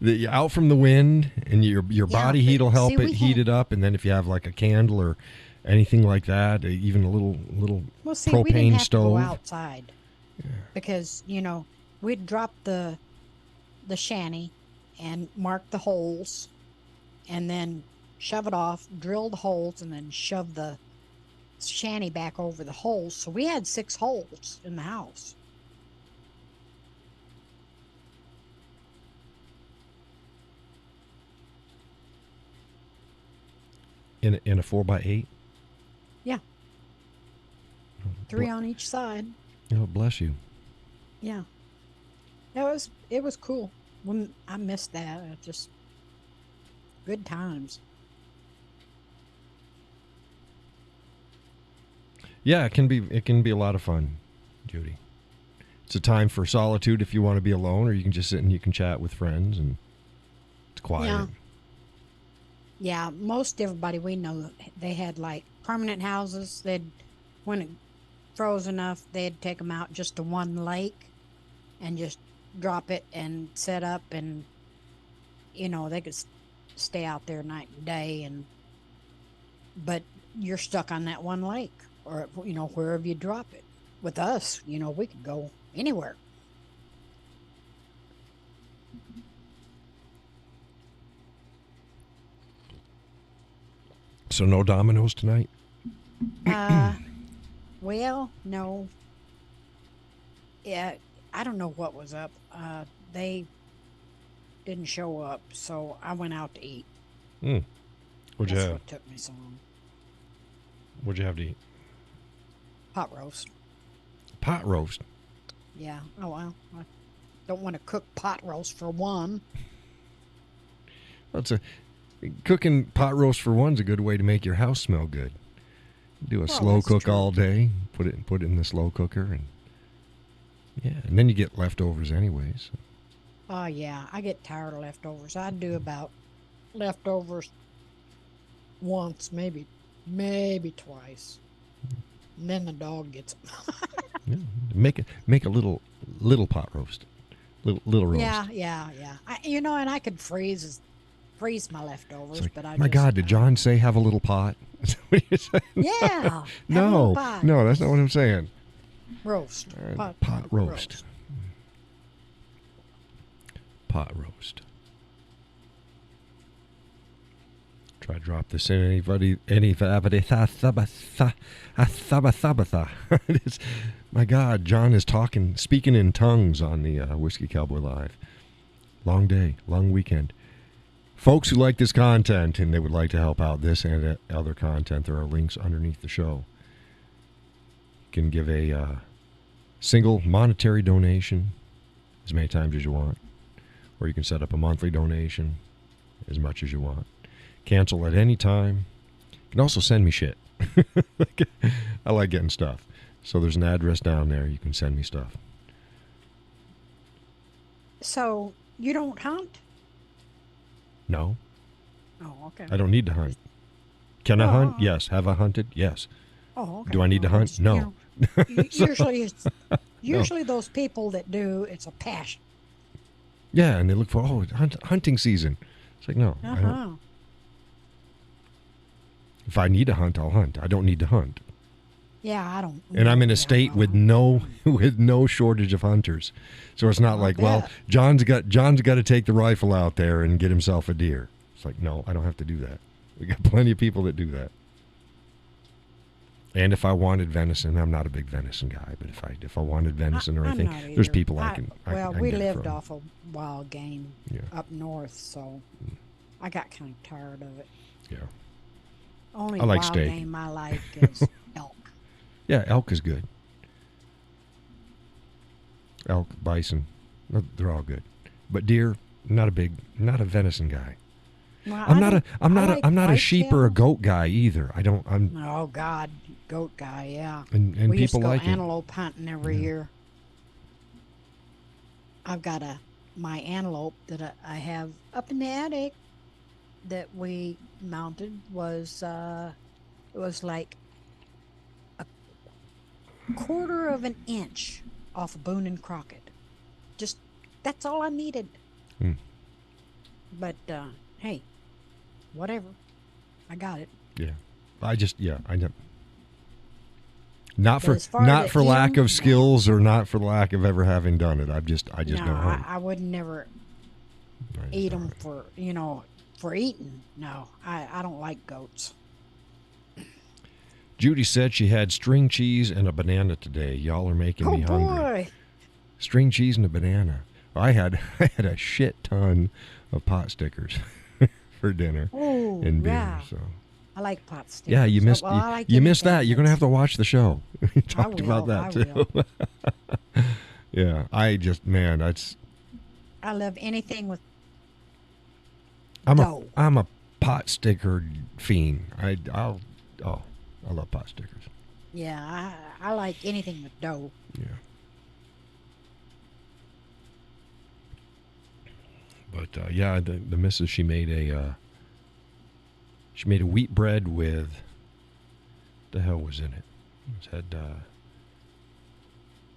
You're out from the wind, and your body heat will help heat it up. And then if you have like a candle or anything like that, even a little propane we didn't have stove. To go outside because we'd drop the shanty and mark the holes, and then shove it off, drill the holes, and then shove the shanty back over the holes. So we had 6 holes in the house. In a 4x8? Yeah. 3 on each side. Oh, bless you. Yeah. It was cool. I missed that. Just good times. Yeah, it can be a lot of fun, Judy. It's a time for solitude if you want to be alone, or you can just sit and you can chat with friends, and it's quiet. Yeah, most everybody we know, they had like permanent houses. When it froze enough, they'd take them out just to one lake and just drop it and set up, and they could stay out there night and day. But you're stuck on that one lake, or wherever you drop it. With us, we could go anywhere. So no Domino's tonight? Well, no. Yeah, I don't know what was up. They didn't show up, so I went out to eat. What'd you That's have? what took me so long. What'd you have to eat? Pot roast. Pot roast. Yeah. Oh, well. I don't want to cook pot roast for one. Cooking pot roast for one's a good way to make your house smell good. Do a slow that's cook true. all day. Put it in the slow cooker, and then you get leftovers anyways. Oh, yeah. I get tired of leftovers. I do about leftovers once, maybe twice. And then the dog gets them. Yeah. Make a little pot roast. Little roast. Yeah. And I could freeze my leftovers, Like, but my God, did John say have a little pot? Is that what you're saying? Yeah. have a No, little pot. no, that's not what I'm saying. Roast. Pot roast. Pot roast. Try to drop this in. Anybody? My God, John is speaking in tongues on the Whiskey Cowboy Live. Long day, long weekend. Folks who like this content and they would like to help out this and other content, there are links underneath the show. You can give a single monetary donation as many times as you want, or you can set up a monthly donation as much as you want. Cancel at any time. You can also send me shit. I like getting stuff. So there's an address down there. You can send me stuff. So you don't hunt? No. Oh, okay. I don't need to hunt. Can I hunt? Yes. Have I hunted? Yes. Oh, okay. Do I need to hunt? No. Usually those people that do, it's a passion. Yeah, and they look for, hunting season. It's like, no. I don't. If I need to hunt, I'll hunt. I don't need to hunt. Yeah, I don't. And I'm in a state with no shortage of hunters. So it's not like, well, John's got to take the rifle out there and get himself a deer. It's like, no, I don't have to do that. We got plenty of people that do that. And if I wanted venison, I'm not a big venison guy, but if I wanted venison or anything, there's people I can we get lived from. off of wild game up north, so I got kind of tired of it. Yeah. Only I like wild steak. game I like is elk. Yeah, elk is good. Elk, bison, they're all good. But deer, not a venison guy. Well, I'm not a sheep or a goat guy either. Oh God, goat guy, yeah. And we used to people go like antelope hunting every year. I've got my antelope that I have up in the attic that we mounted was it was like a quarter of an inch off of Boone and Crockett. Just that's all I needed. But hey, whatever, I got it. Yeah, I know. Not But for lack of skills or not for lack of ever having done it. I just don't hunt. I would never eat them for eating. No, I don't like goats. Judy said she had string cheese and a banana today. Y'all are making me hungry. Boy. String cheese and a banana. I had a shit ton of pot stickers for dinner and beer. Yeah. So I like pot stickers. yeah, you missed you missed that. You're gonna have to watch the show. We talked about that too. Yeah, I love anything with I'm dough. a pot sticker fiend. I love pot stickers. Yeah, I like anything with dough. Yeah. But the missus, she made a wheat bread with, the hell was in it? It had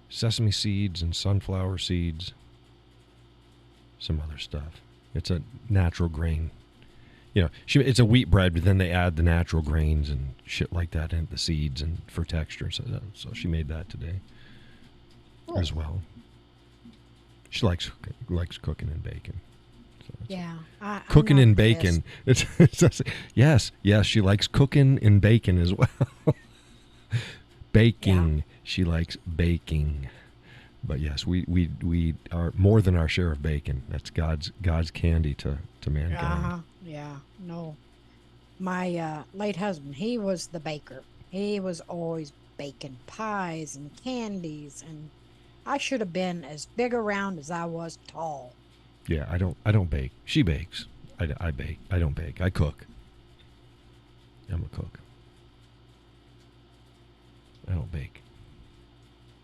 sesame seeds and sunflower seeds, some other stuff. It's a natural grain. It's a wheat bread, but then they add the natural grains and shit like that and the seeds and for texture. So she made that today as well. She likes cooking and baking. So Yeah. I'm Cooking not and the bacon. Yes, she likes cooking and bacon as well. Baking. Yeah. She likes baking. But yes, we are more than our share of bacon. That's God's candy to mankind. Uh-huh. Yeah. No. My late husband, he was the baker. He was always baking pies and candies, and I should have been as big around as I was tall. Yeah, I don't bake. She bakes. I bake. I don't bake. I cook. I'm a cook. I don't bake.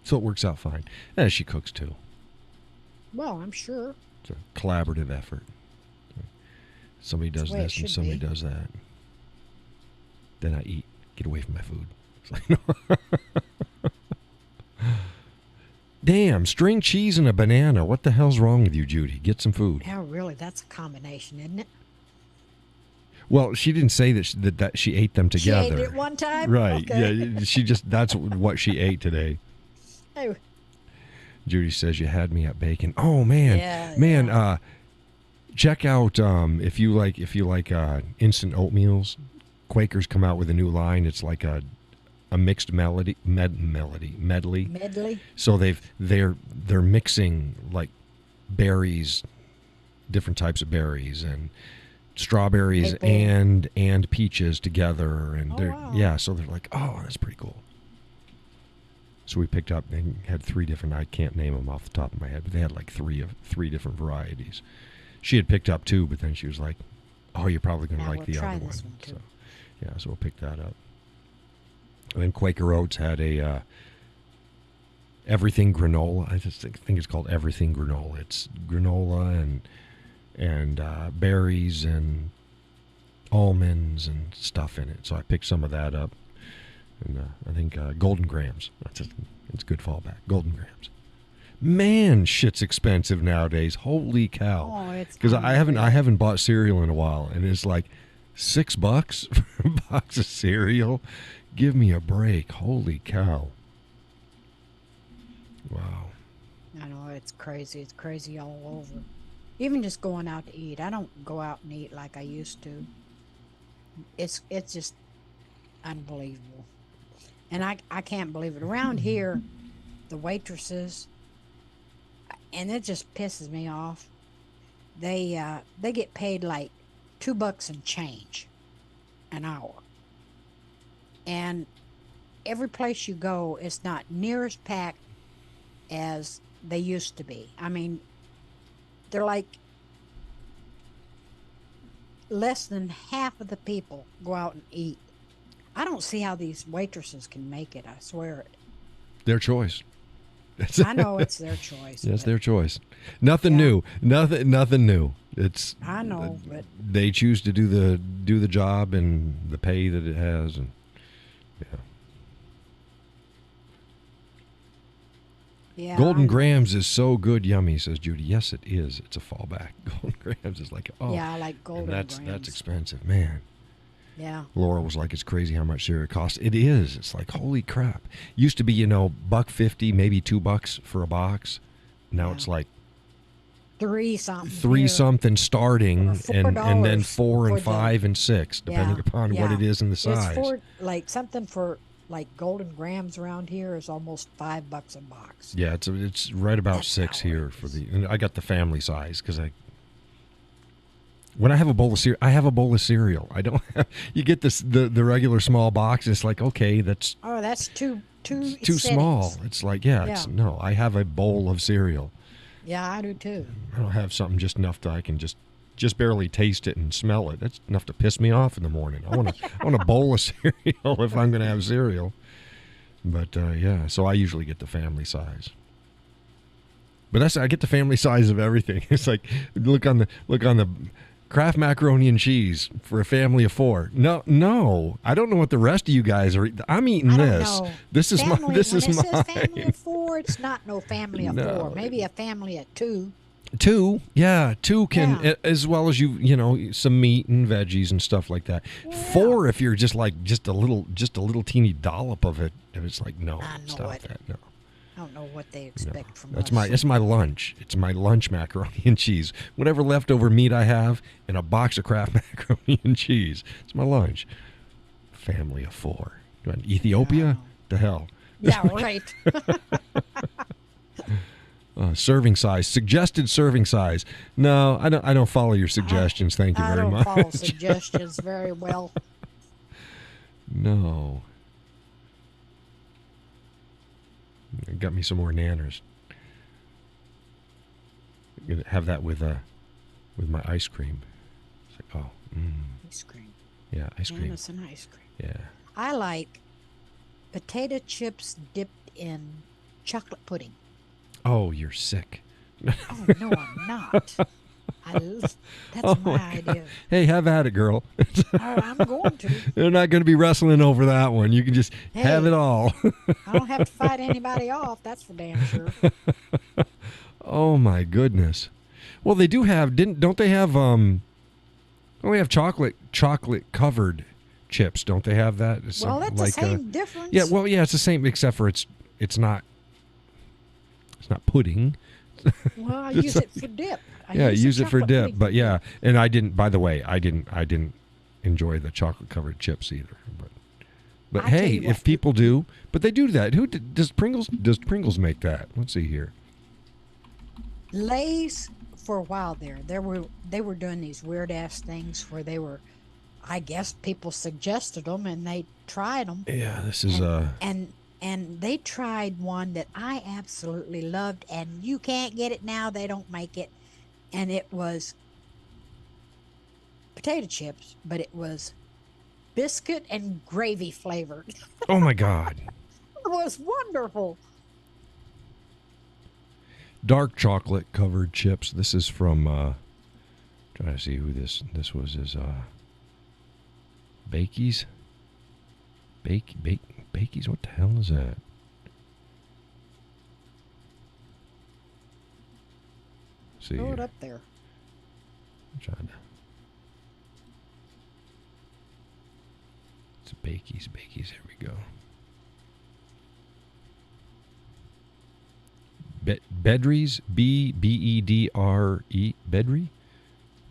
So it works out fine. And she cooks too. Well, I'm sure. It's a collaborative effort. Somebody does the way it this and should somebody be. does that. Then I eat. Get away from my food. It's like, no. Damn, string cheese and a banana. What the hell's wrong with you, Judy? Get some food. Yeah, really, that's a combination, isn't it? Well, she didn't say that she ate them together. She ate it one time? Right. Okay. Yeah, that's what she ate today. Oh, Judy says you had me at bacon. Oh man. Yeah, man, yeah. check out if you like instant oatmeals, Quakers come out with a new line. It's like a mixed medley. medley. So they're mixing like berries, different types of berries and strawberries Maple. and peaches together, and Oh, they're wow. yeah. So they're like, oh, that's pretty cool. So we picked up and had 3 different. I can't name them off the top of my head, but they had like three different varieties. She had picked up 2, but then she was like, "Oh, you're probably going to Now like we'll the try other one." this one, too. So yeah, so we'll pick that up. And then Quaker Oats had a everything granola. I just think it's called everything granola. It's granola and berries and almonds and stuff in it. So I picked some of that up. And I think Golden Grams. It's a good fallback. Golden Grams. Man, shit's expensive nowadays. Holy cow! Oh, it's Because I unreal. haven't bought cereal in a while, and it's like $6 for a box of cereal. Give me a break! Holy cow! Wow. I know, it's crazy. It's crazy all over. Even just going out to eat. I don't go out and eat like I used to. It's just unbelievable. And I can't believe it. Around here, the waitresses, and it just pisses me off. They get paid like $2 and change an hour. And every place you go, it's not near as packed as they used to be. I mean, they're like less than half of the people go out and eat. I don't see how these waitresses can make it. I swear it. Their choice. I know it's their choice. Yes, but their choice. Nothing Yeah. new. Nothing new. It's I know, but they choose to do the job and the pay that it has, and yeah. yeah. Golden I know. Grams is so good, yummy, says Judy. Yes, it is. It's a fallback. Golden Grams is like, oh, Yeah, I like and Golden that's Grams. expensive, man. Yeah. Laura was like, it's crazy how much cereal costs. It is. It's like, holy crap. Used to be, $1.50, maybe $2 for a box. Now Yeah. it's like 3 something. three here. something starting, Or and then $4 4 and for the- 5 and 6, depending Yeah, upon what yeah. it is and the It's size. for like something for like Golden Grams around here is almost $5 a box. Yeah, it's right about That's 6 here for outrageous. and I got the family size because when I have a bowl of cereal, I have a bowl of cereal. I don't have, you get the regular small box. It's like, okay, that's Oh, that's too too small. settings. It's like, yeah, Yeah. no, I have a bowl of cereal. Yeah, I do too. I don't have something just enough that I can just barely taste it and smell it. That's enough to piss me off in the morning. I want a bowl of cereal if I'm going to have cereal. But yeah, so I usually get the family size. But I get the family size of everything. It's like look on the Kraft macaroni and cheese for a family of 4. No, I don't know what the rest of you guys are. I'm eating I don't this. know. This is Family, my. This when is it says mine. family of 4, it's not no family of No. 4. Maybe a family of 2. 2, yeah, 2 can Yeah. as well as some meat and veggies and stuff like that. Yeah. 4 if you're just a little teeny dollop of it. If it's like no, I know stop it. that. No, I don't know what they expect from That's us. it's my lunch. It's my lunch macaroni and cheese. Whatever leftover meat I have in a box of Kraft macaroni and cheese. It's my lunch. Family of 4. Ethiopia? Oh. The hell. Yeah, right. Serving size, suggested serving size. No, I don't follow your suggestions. Thank you very much. I don't follow suggestions very well. No. Got me some more nanners. I'm gonna have that with my ice cream. It's like, Ice cream. Yeah, ice cream. Innocent ice cream. Yeah. I like potato chips dipped in chocolate pudding. Oh, you're sick. Oh, no, I'm not. That's my idea. Hey, have at it, girl. I'm going to. They're not going to be wrestling over that one. You can just have it all. I don't have to fight anybody off. That's for damn sure. Oh my goodness. Well, they do have. Don't they have? Don't they have chocolate covered chips? Don't they have that? Well, that's the same difference. Yeah. Well, yeah, it's the same except for it's not pudding. Well, I use it for dip. Use it for dip. But yeah, and I didn't. By the way, I didn't enjoy the chocolate covered chips either. But hey, if people do, but they do that. Does Pringles make that? Let's see here. Lay's for a while there. They were doing these weird ass things where they were, I guess people suggested them and they tried them. Yeah, this is And they tried one that I absolutely loved, and you can't get it now. They don't make it. And it was potato chips, but it was biscuit and gravy flavored. Oh, my God. It was wonderful. Dark chocolate covered chips. This is from, trying to see who this was, is Bakey's. Bakey's, what the hell is that? See Throw here. it up there. I'm trying to. It's Bakey's. Here we go. Bedries. Bedre. Bedry?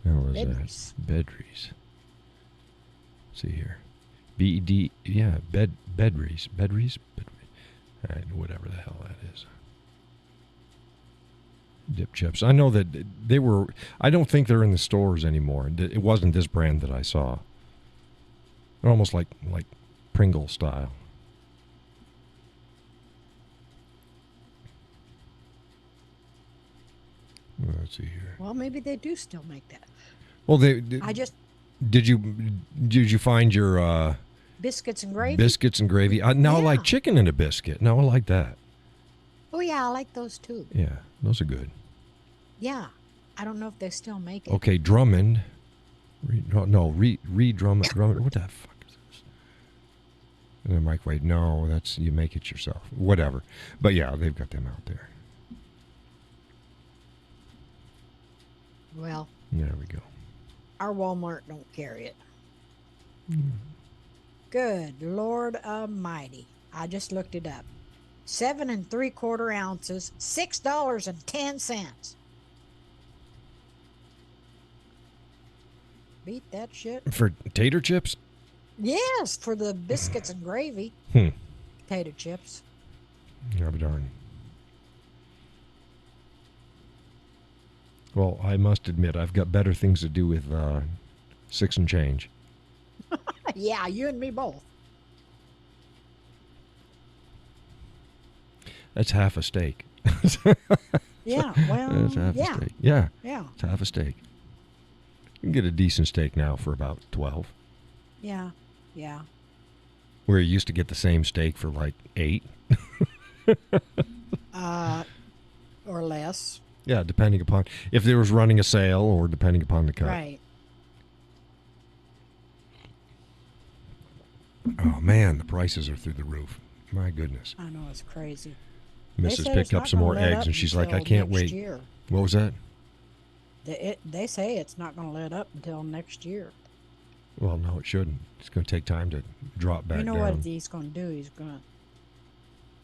How is Bedries. that? Bedries. Let's see here. Bedries. Bedries. All right, whatever the hell that is. Dip chips. I know that they were. I don't think they're in the stores anymore. It wasn't this brand that I saw. They're almost like Pringle style. Let's see here. Well, maybe they do still make that. Well, did you find your biscuits and gravy? Biscuits and gravy. Now I like chicken in a biscuit. Now I like that. Oh yeah, I like those too. Yeah, those are good. Yeah, I don't know if they still make it. Okay, Drummond. Drummond. What the fuck is this? In the microwave. No, that's you make it yourself. Whatever. But yeah, they've got them out there. Well, there we go. Our Walmart don't carry it. Good Lord Almighty! I just looked it up. 7 3/4 ounces, $6.10. Beat that shit. For tater chips? Yes, for the biscuits and gravy. Potato chips. Yeah, but darn. Well, I must admit, I've got better things to do with 6 and change. Yeah, you and me both. That's half a steak. Yeah, well, that's half a steak. Yeah, it's half a steak. You can get a decent steak now for about 12. Yeah. Where you used to get the same steak for like 8. Or less. Yeah, depending upon if there was running a sale or depending upon the cut. Right. Oh man, the prices are through the roof. My goodness. I know, it's crazy. Mrs. picked up some more eggs and she's like, I can't wait. Year. What was that? They say it's not going to let up until next year. Well, no, it shouldn't. It's going to take time to drop back down. You know what he's going to do?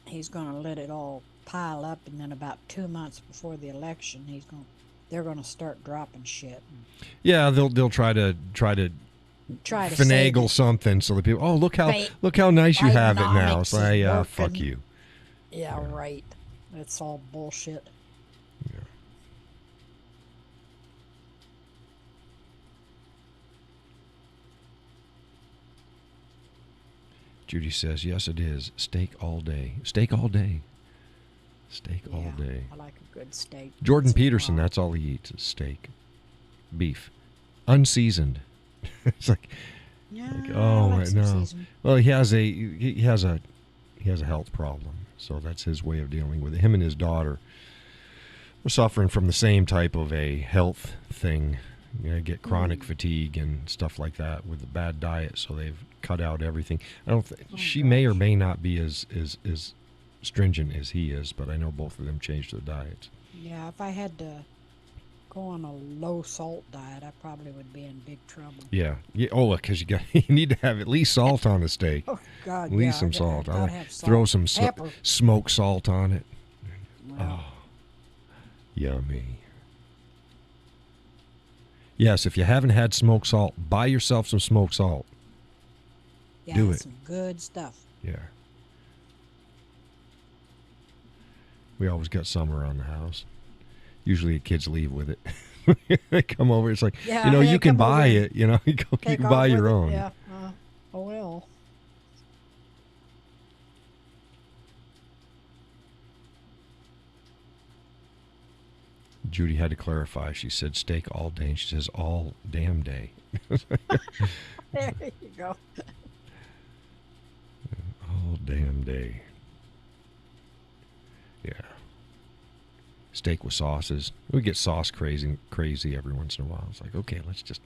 He's going to let it all pile up, and then about 2 months before the election, they're gonna start dropping shit. Yeah, they'll try to Try to save finagle it. something so the people, oh, look how nice you have it now. It's like, yeah, fuck you. Yeah, right. That's all bullshit. Yeah. Judy says, yes, it is. Steak all day. Steak all day. Steak all day. I like a good steak. Jordan Peterson, that's all he eats is steak. Beef. Unseasoned. It's like, Yeah, oh I like some no. seasoning. Well, he has a health problem, so that's his way of dealing with it. Him and his daughter were suffering from the same type of a health thing. Get chronic fatigue and stuff like that with the bad diet, so they've cut out everything. I don't think she may or may not be as stringent as he is, but I know both of them changed their diets. Yeah, if I had to go on a low salt diet, I probably would be in big trouble. Yeah. Oh, because you need to have at least salt on the steak. Oh God, At least some salt. I I'll have salt. throw some Pepper. smoked salt on it. Well, Oh, yummy. Yes, if you haven't had smoked salt, buy yourself some smoked salt. yeah, do it's it. some good stuff. Yeah. We always got some around the house. Usually the kids leave with it. They come over. It's like, Yeah, you yeah, can come buy over. it. You Take can off buy with your it. own. Yeah. Oh well. Judy had to clarify. She said steak all day. And she says all damn day. There you go. All damn day. Yeah. Steak with sauces. We get sauce crazy every once in a while. It's like, okay, let's just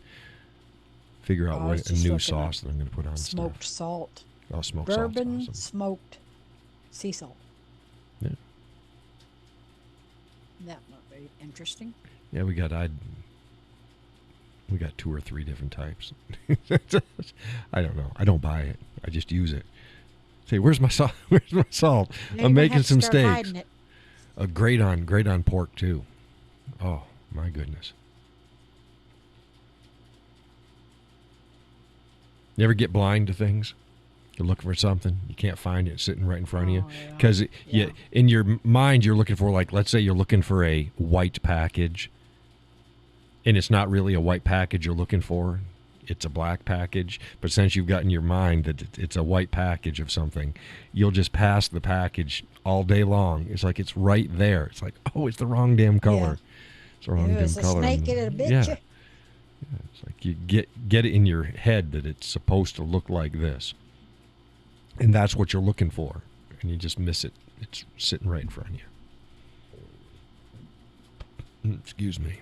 figure out I was what a just new looking sauce that I'm going to put on Smoked stuff. salt. Oh, smoked Bourbon salt's awesome. smoked sea salt. Yeah. That might be interesting. Yeah, we got 2 or 3 different types. I don't know. I don't buy it. I just use it. Say, where's my salt? Where's my salt? You're I'm gonna making have to some start steaks. hiding it. Great on pork too. Oh my goodness. You ever get blind to things? You're looking for something, you can't find it sitting right in front of you. Oh, yeah. Because Yeah. in your mind, you're looking for, like, let's say you're looking for a white package, and it's not really a white package you're looking for. It's a black package. But since you've got in your mind that it's a white package of something, you'll just pass the package all day long. It's like it's right there. It's like, oh, it's the wrong damn color. Yeah. It's the wrong damn It's a color. snake and it'll bit yeah. you. Yeah, it's like you get it in your head that it's supposed to look like this. And that's what you're looking for. And you just miss it. It's sitting right in front of you. Excuse me.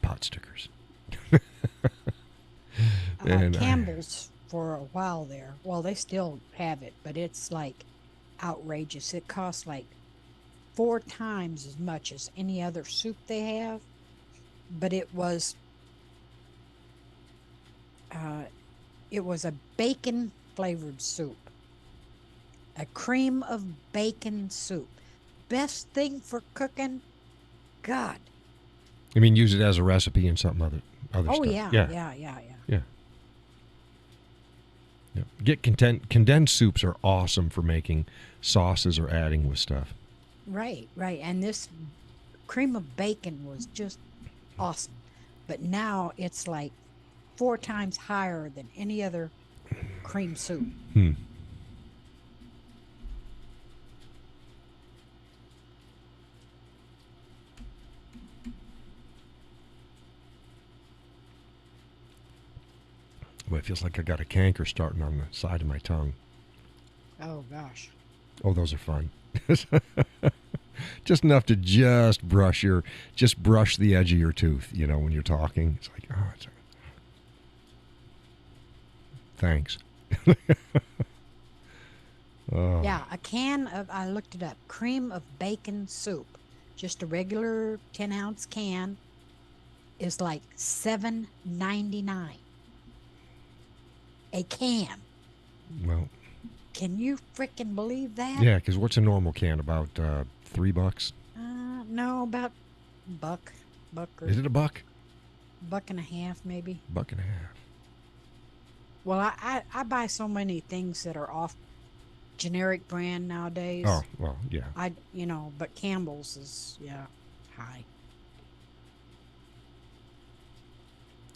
Pot stickers. And Campbell's for a while there. Well, they still have it, but it's like outrageous. It costs like 4 times as much as any other soup they have. But it was a bacon flavored soup. A cream of bacon soup. Best thing for cooking. God. I mean, use it as a recipe and something other Oh stuff. yeah. Yeah. Get condensed soups are awesome for making sauces or adding with stuff. Right. And this cream of bacon was just awesome. But now it's like 4 times higher than any other cream soup. Boy, it feels like I got a canker starting on the side of my tongue. Oh gosh. Oh, those are fun. Just enough to brush the edge of your tooth, when you're talking. It's like, oh, thanks. Oh. Yeah, a can of, I looked it up, cream of bacon soup. Just a regular 10-ounce can is like $7.99. A can. Well, Can you freaking believe that? Yeah, because what's a normal can? About $3? No, about buck, buck or Is it a buck? buck and a half, maybe. Buck and a half. Well, I buy so many things that are off generic brand Oh, nowadays. well, yeah. But Campbell's is, yeah, high.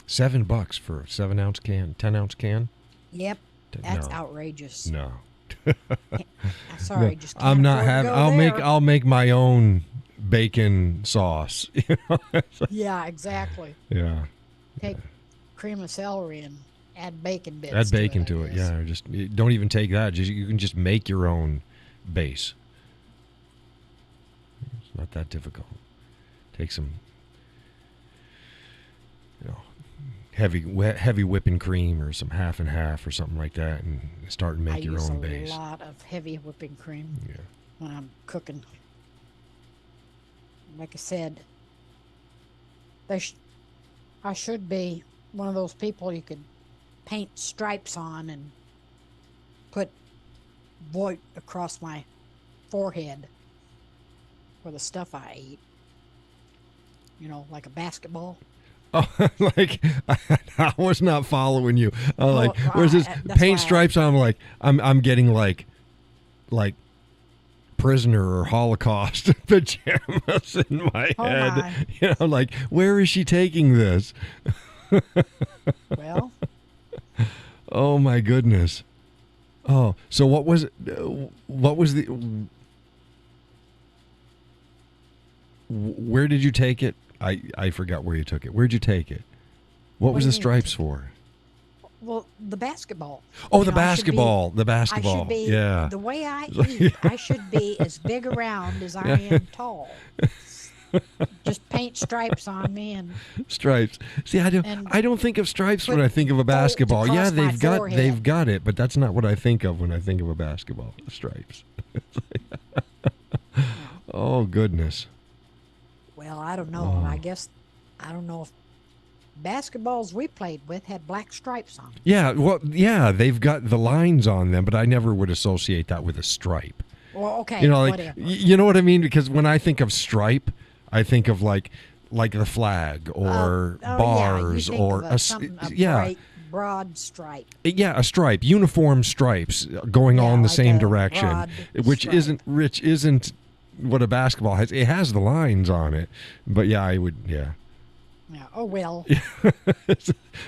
$7 for a 7-ounce can, 10-ounce can? Yep, that's No, outrageous. no. Sorry, No, just can't I'm not afford to having. go I'll there. make my own bacon sauce. Yeah, exactly. Yeah. Take cream of celery and add bacon bits Add bacon to to it, I it. guess. Yeah. Don't even take that. You can just make your own base. It's not that difficult. Take some, heavy whipping cream or some half and half or something like that, and start and I make your use own a base. lot of heavy whipping cream Yeah. when I'm cooking. Like I said, I should be one of those people you could paint stripes on and put void across my forehead for the stuff I eat. Like a basketball. Oh, like I was not following you. Like, Well, where's this that's paint why stripes on? I'm like, I'm getting like prisoner or Holocaust pajamas in my Oh head. my. Like, where is she taking this? Well, Oh my goodness. Oh, so what was it? What was the? Where did you take it? I forgot where you took it. Where'd you take it? What was do the you mean? stripes for? well, the basketball. Oh, the I should be- basketball. The I basketball. should be Yeah. the way I eat. I should be as big around as I am tall. Just paint stripes on me and Stripes. See, And I don't think of stripes when put I think of a bolts basketball. Yeah, across my they've forehead. got it, but that's not what I think of when I think of a basketball. The stripes. Oh goodness. well, I don't know. Oh. I guess I don't know if basketballs we played with had black stripes on them. Yeah, well, yeah, they've got the lines on them, but I never would associate that with a stripe. Well, okay, You know, like whatever. you know what I mean? Because when I think of stripe, I think of like the flag or bars yeah, you think or of something, a yeah. bright, broad stripe. Yeah, a stripe, uniform stripes going Yeah, all in the like same a direction, broad which stripe. isn't what a basketball has. It has the lines on it, but yeah, I would, yeah. Yeah. Oh well.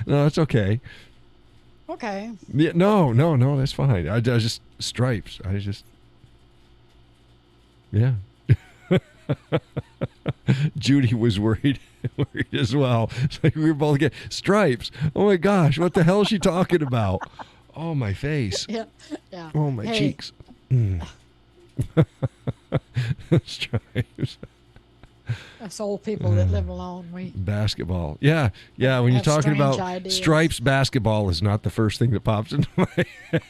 No, it's okay. Okay. Yeah, no, that's fine. I just stripes. Yeah. Judy was worried as well. It's like we were both getting stripes. Oh my gosh, what the hell is she talking about? Oh, my face. Yeah. Yeah. Oh, my Hey, cheeks. Stripes. Us old people that live alone, we Basketball. Yeah. When you're have talking strange about ideas. stripes, basketball is not the first thing that pops into my head.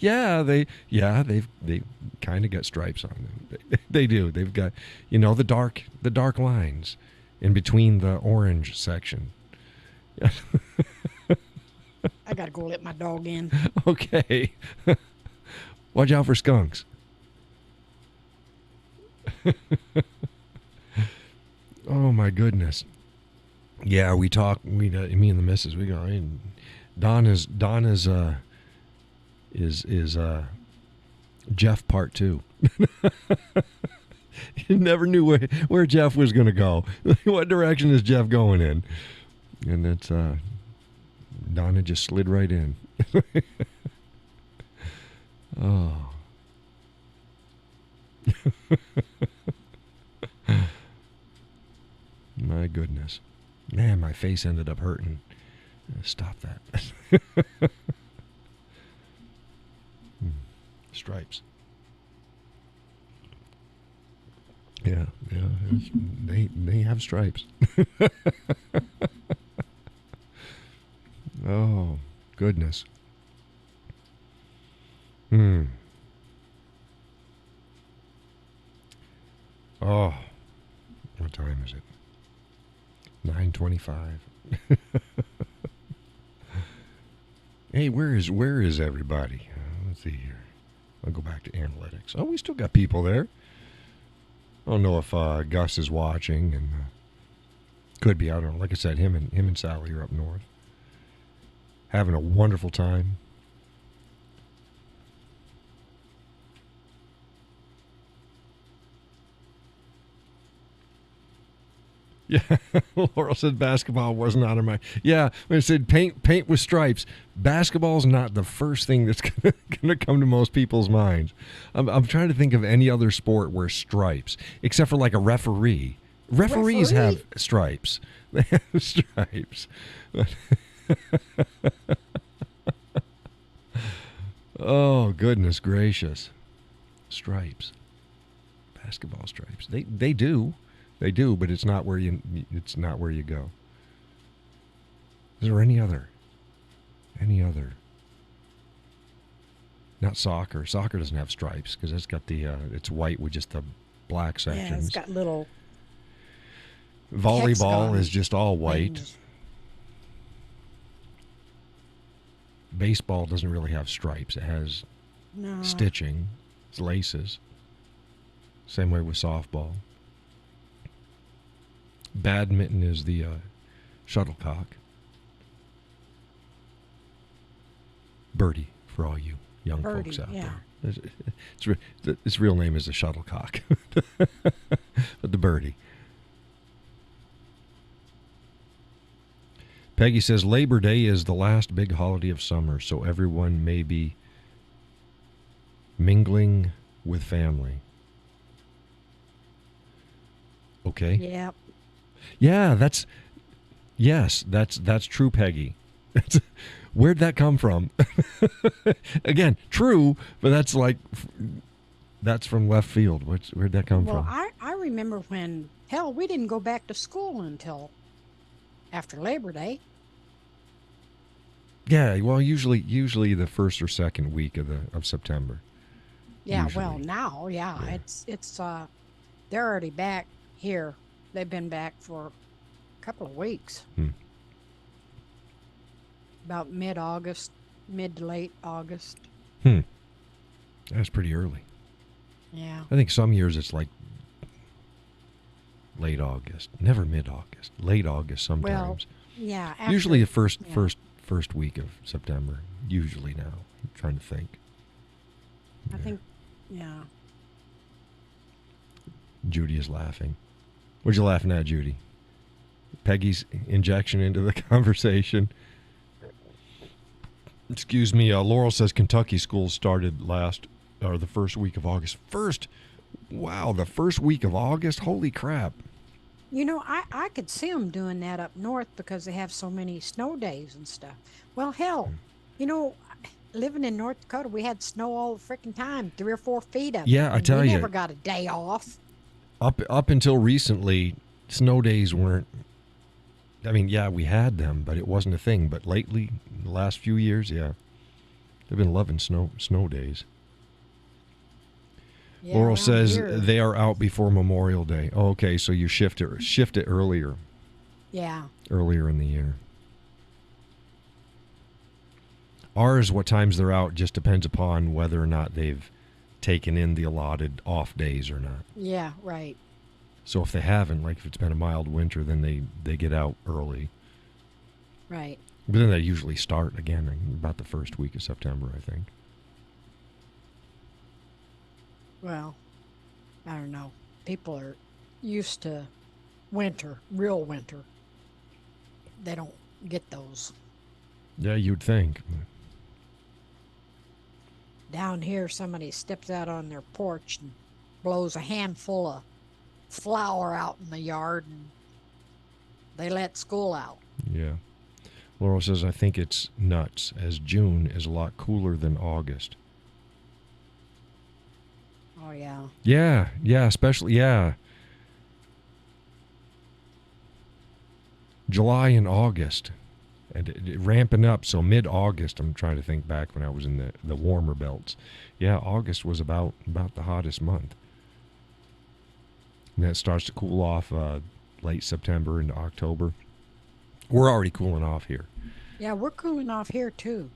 They kind of got stripes on them. They do. They've got, the dark lines in between the orange section. I gotta go let my dog in. Okay. Watch out for skunks. Oh my goodness. Yeah, we talk. Me and the missus. We go. And Donna's is Jeff part 2. You never knew where Jeff was going to go. What direction is Jeff going in? And it's Donna just slid right in. Oh. My goodness. Man, my face ended up hurting. Stop that. Stripes. Yeah. They have stripes. Oh, goodness. Oh, what time is it? 9:25. Hey, where is everybody? Let's see here. I'll go back to analytics. Oh, we still got people there. I don't know if Gus is watching, and could be. I don't know. Like I said, him and Sally are up north, having a wonderful time. Yeah, Laurel said basketball wasn't on my. Yeah, when I said paint with stripes, basketball's not the first thing that's gonna come to most people's minds. I'm trying to think of any other sport where stripes, except for like a referee. Referees have stripes. They have stripes. Oh, goodness gracious, stripes, basketball stripes. They do. They do, but it's not where you go. Is there any other? Not soccer. Soccer doesn't have stripes because it's got the it's white with just the black sections. Yeah, it's got little. Volleyball is just all white. Things. Baseball doesn't really have stripes. It has stitching. It's laces. Same way with softball. Badminton is the shuttlecock. Birdie for all you young folks out there. Its real name is the shuttlecock, but the birdie. Peggy says Labor Day is the last big holiday of summer, so everyone may be mingling with family. Okay. Yep. Yeah, that's true, Peggy. Where'd that come from? Again, true, but that's from left field. Where'd that come from? Well, I remember when we didn't go back to school until after Labor Day. Yeah, well, usually the first or second week of September. Yeah, usually. well, now, it's they're already back here. They've been back for a couple of weeks. About mid-August, mid to late August. That's pretty early. Yeah. I think some years it's like late August, never mid-August, late August sometimes. Well, yeah. Usually the first week of September. Usually now. I'm trying to think. I think, yeah. Judy is laughing. What you laughing at, Judy? Peggy's injection into the conversation. Excuse me. Laurel says Kentucky schools started the first week of August. Wow, the first week of August? Holy crap. You know, I could see them doing that up north because they have so many snow days and stuff. Well, hell, you know, living in North Dakota, we had snow all the freaking time, 3 or 4 feet of it. Yeah, I tell you. We never got a day off. Up until recently, snow days weren't. I mean, yeah, we had them, but it wasn't a thing. But lately, the last few years, yeah, they've been loving snow days. Yeah, Laurel says here. they are out before Memorial Day. Oh, okay, so you shift it earlier. Yeah. Earlier in the year. Ours, what times they're out, just depends upon whether or not they've taken in the allotted off days or not. Yeah, right. So if they haven't, like if it's been a mild winter, then they get out early. Right. But then they usually start again about the first week of September, I think. Well, I don't know. People are used to winter, real winter. They don't get those. Yeah, you'd think. Down here, somebody steps out on their porch and blows a handful of flour out in the yard, and they let school out. Yeah. Laurel says, I think it's nuts, as June is a lot cooler than August. Oh, yeah. Yeah, especially, yeah. July and August. And it ramping up, so mid-August, I'm trying to think back when I was in the warmer belts. Yeah, August was about the hottest month. And that starts to cool off late September into October. We're already cooling off here. Yeah, we're cooling off here, too.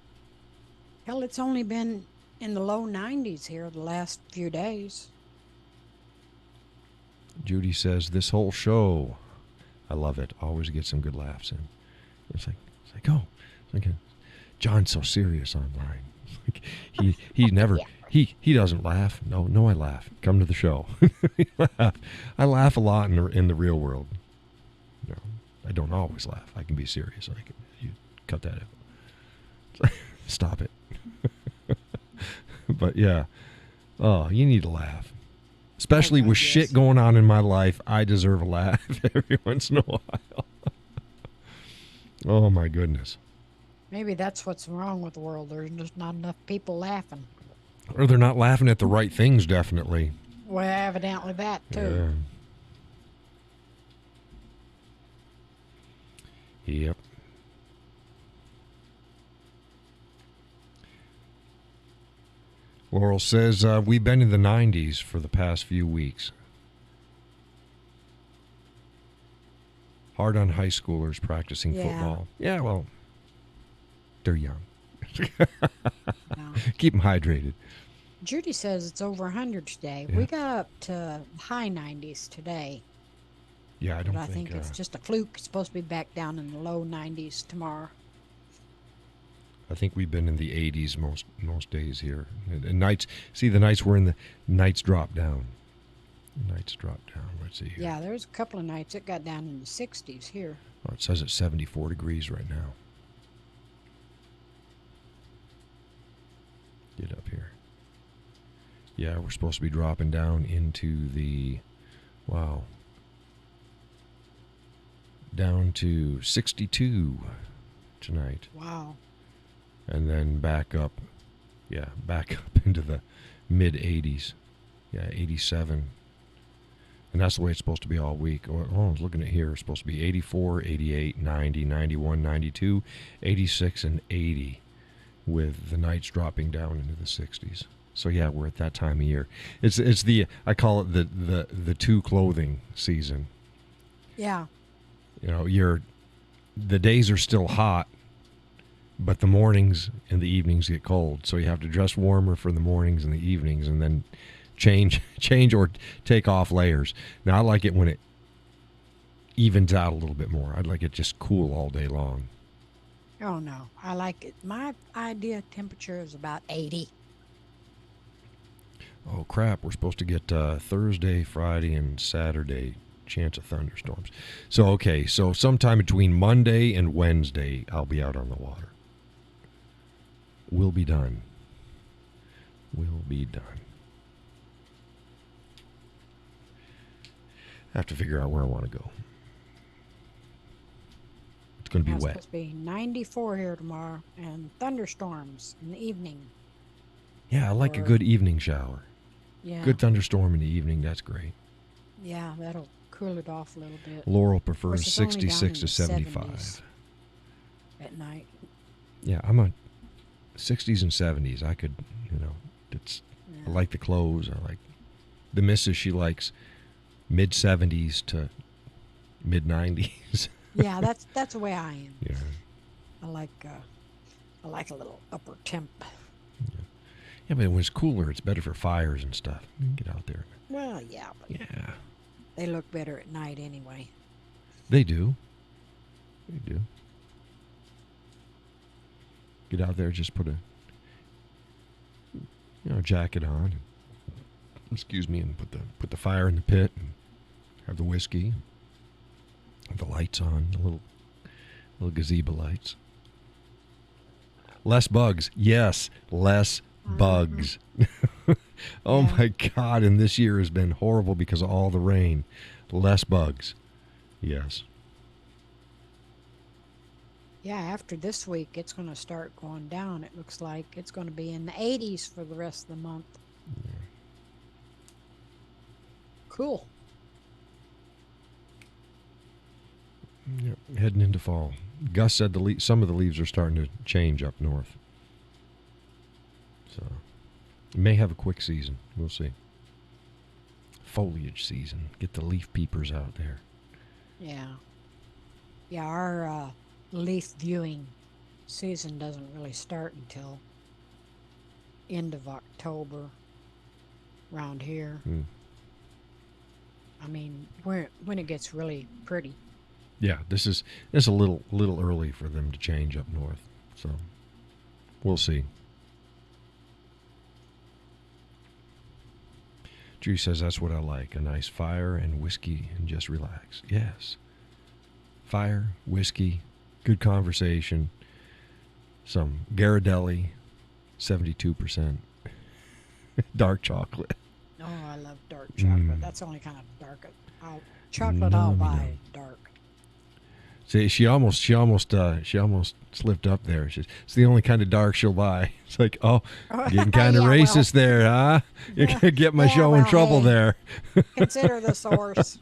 Hell, it's only been in the low 90s here the last few days. Judy says, this whole show, I love it. Always get some good laughs in. It's like, oh, it's like John's so serious online. Like, he never, Yeah. he doesn't laugh. No, I laugh. Come to the show. I laugh a lot in the real world. No, I don't always laugh. I can be serious. You cut that out. Stop it. But yeah, oh, you need to laugh. Especially God, with yes. shit going on in my life, I deserve a laugh every once in a while. Oh my goodness. Maybe that's what's wrong with the world. There's just not enough people laughing. Or they're not laughing at the right things, definitely. Well, evidently that too. Yeah. Yep. Laurel says, we've been in the 90s for the past few weeks. Hard on high schoolers practicing football. Yeah, well, they're young. No. Keep them hydrated. Judy says it's over 100 today. Yeah. We got up to high 90s today. Yeah, I don't But I think it's just a fluke. It's supposed to be back down in the low 90s tomorrow. I think we've been in the 80s most days here. And nights, see, the nights we're in the nights drop down. Nights drop down. Let's see here. Yeah, there's a couple of nights it got down in the 60s here. Oh, it says it's 74 degrees right now. Get up here. Yeah, we're supposed to be dropping down into the, wow, down to 62 tonight. Wow. And then back up into the mid 80s. Yeah, 87. And that's the way it's supposed to be all week. Oh, I was looking at here. It's supposed to be 84, 88, 90, 91, 92, 86, and 80, with the nights dropping down into the 60s. So yeah, we're at that time of year. It's the, I call it the two clothing season. Yeah. You know, the days are still hot, but the mornings and the evenings get cold. So you have to dress warmer for the mornings and the evenings, and then change or take off layers. Now I like it when it evens out a little bit more. I'd like it just cool all day long. Oh no, I like it. My idea temperature is about 80. Oh crap, we're supposed to get Thursday, Friday, and Saturday chance of thunderstorms. So okay, so sometime between Monday and Wednesday I'll be out on the water. We'll be done. I have to figure out where I want to go. It's going to be wet. It's supposed to be 94 here tomorrow, and thunderstorms in the evening. Yeah, I like a good evening shower. Yeah. Good thunderstorm in the evening, that's great. Yeah, that'll cool it off a little bit. Laurel prefers It's only down 66 in to the 75. 70s at night. Yeah, I'm on 60s and 70s. I could, I like the clothes. I like the missus. She likes mid 70s to mid 90s. Yeah, that's the way I am. Yeah. I like a little upper temp. Yeah, but when it's cooler, it's better for fires and stuff. You can get out there. Well, yeah, but Yeah. they look better at night anyway. They do. Get out there, just put a jacket on. Excuse me, and put the fire in the pit and have the whiskey. Have the lights on, the little gazebo lights. Less bugs. Yes, less bugs. Oh Yeah. my God, and this year has been horrible because of all the rain. Less bugs. Yes. Yeah, after this week, it's going to start going down. It looks like it's going to be in the 80s for the rest of the month. Yeah. Cool. Yep, heading into fall. Gus said some of the leaves are starting to change up north. So, it may have a quick season. We'll see. Foliage season. Get the leaf peepers out there. Yeah. Our leaf viewing season doesn't really start until end of October around here. Hmm. I mean, when it gets really pretty. Yeah, this is a little early for them to change up north. So we'll see. Drew says that's what I like. A nice fire and whiskey and just relax. Yes. Fire, whiskey, good conversation, some Ghirardelli, 72%, dark chocolate. Oh, I love dark chocolate. That's the only kind of dark. Chocolate I'll buy dark. See, she almost slipped up there. It's the only kind of dark she'll buy. It's like, oh, getting kind of Yeah, racist there, huh? You're gonna get my show in trouble hey, there. Consider the source.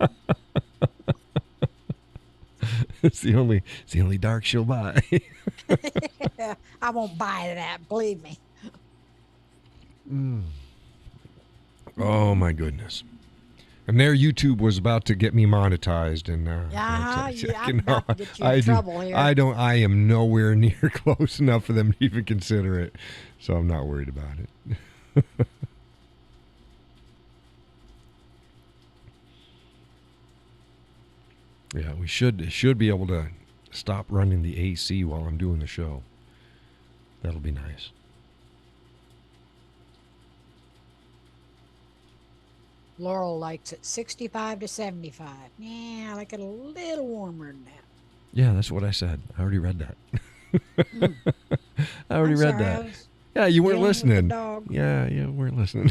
It's the only dark she'll buy. I won't buy that. Believe me. Oh my goodness! And there, YouTube was about to get me monetized, and I'm about to get you in trouble here. I am nowhere near close enough for them to even consider it, so I'm not worried about it. Yeah, we should be able to stop running the AC while I'm doing the show. That'll be nice. Laurel likes it 65 to 75. Yeah, I like it a little warmer than that. Yeah, that's what I said. I already read that. I already read that. Yeah, you weren't listening. Yeah, you weren't listening.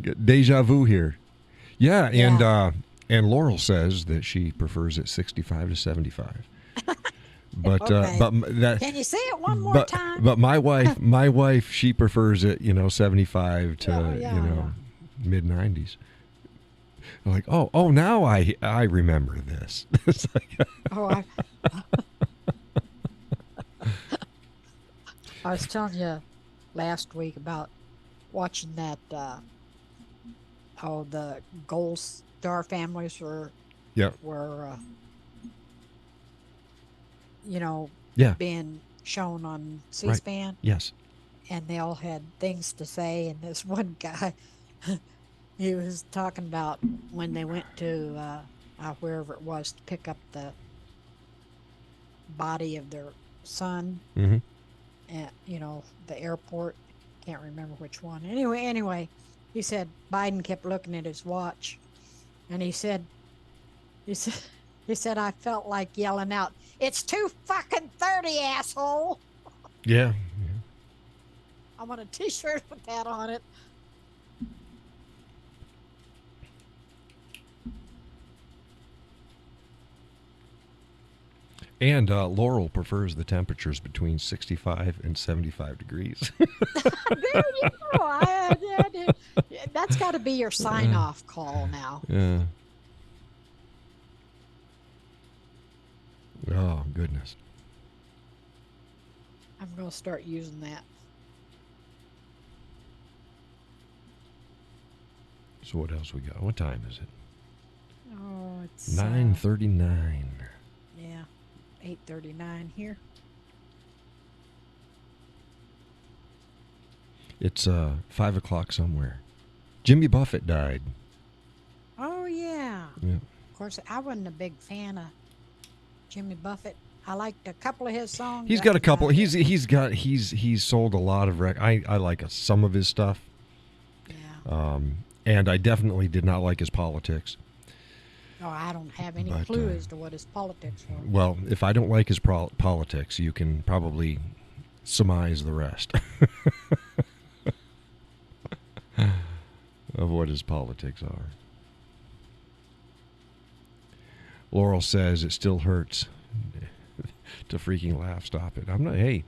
Get deja vu here. Yeah, and Laurel says that she prefers it 65 to 75. But Okay. but that Can you say it one more time? But my wife, she prefers it, 75 to mid 90s. I'm like, oh, now I remember this. It's like, I was telling you last week about watching that. The Gold Star families were being shown on C-SPAN. Right. Yes. And they all had things to say. And this one guy, he was talking about when they went to wherever it was to pick up the body of their son at, the airport. Can't remember which one. Anyway, he said Biden kept looking at his watch, and he said, I felt like yelling out, "It's 2:30, asshole!" Yeah. I want a T-shirt with that on it. And Laurel prefers the temperatures between 65 and 75 degrees. There you go. That's got to be your sign-off call now. Yeah. Oh, goodness. I'm going to start using that. So what else we got? What time is it? Oh, it's 9:39. Yeah, 8:39 here. It's 5 o'clock somewhere. Jimmy Buffett died. Oh yeah. Yeah. Of course, I wasn't a big fan of Jimmy Buffett. I liked a couple of his songs. He's got a couple. He's sold a lot of I like some of his stuff. Yeah. And I definitely did not like his politics. Oh, I don't have any clue as to what his politics were. Well, if I don't like his politics, you can probably surmise the rest of what his politics are. Laurel says it still hurts to freaking laugh. Stop it. I'm not. Hey,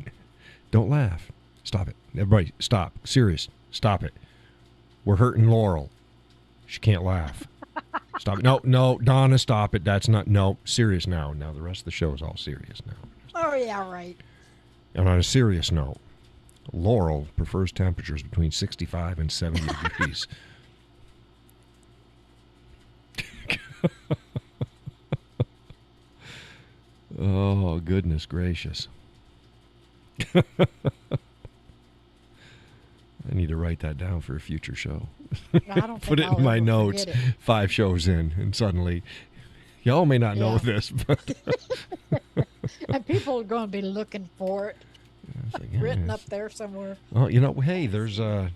don't laugh. Stop it. Everybody, stop. Serious. Stop it. We're hurting Laurel. She can't laugh. Stop it. No, Donna, stop it. That's not. No, serious now. Now the rest of the show is all serious now. Oh yeah, right. And on a serious note, Laurel prefers temperatures between 65 and 70 degrees. Oh, goodness gracious. I need to write that down for a future show. I don't Put think it I'll in my ever notes. forget it. 5 shows in, and suddenly, y'all may not know Yeah. this, but And people are going to be looking for it it's like, written yeah, up there somewhere. well, hey, there's I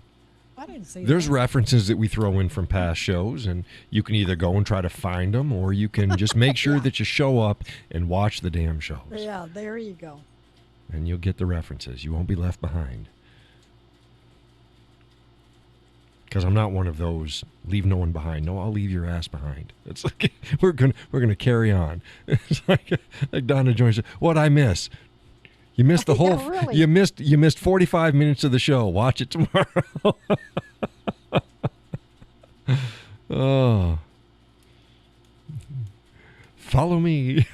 didn't see there's that. references that we throw in from past shows, and you can either go and try to find them, or you can just make sure Yeah. that you show up and watch the damn shows, Yeah, there you go. and you'll get the references. You won't be left behind. Because I'm not one of those leave no one behind. No, I'll leave your ass behind. It's like we're gonna carry on. It's like Donna Jones said, "What I miss? You missed the whole. Yeah, really. You missed 45 minutes of the show. Watch it tomorrow." Oh, follow me.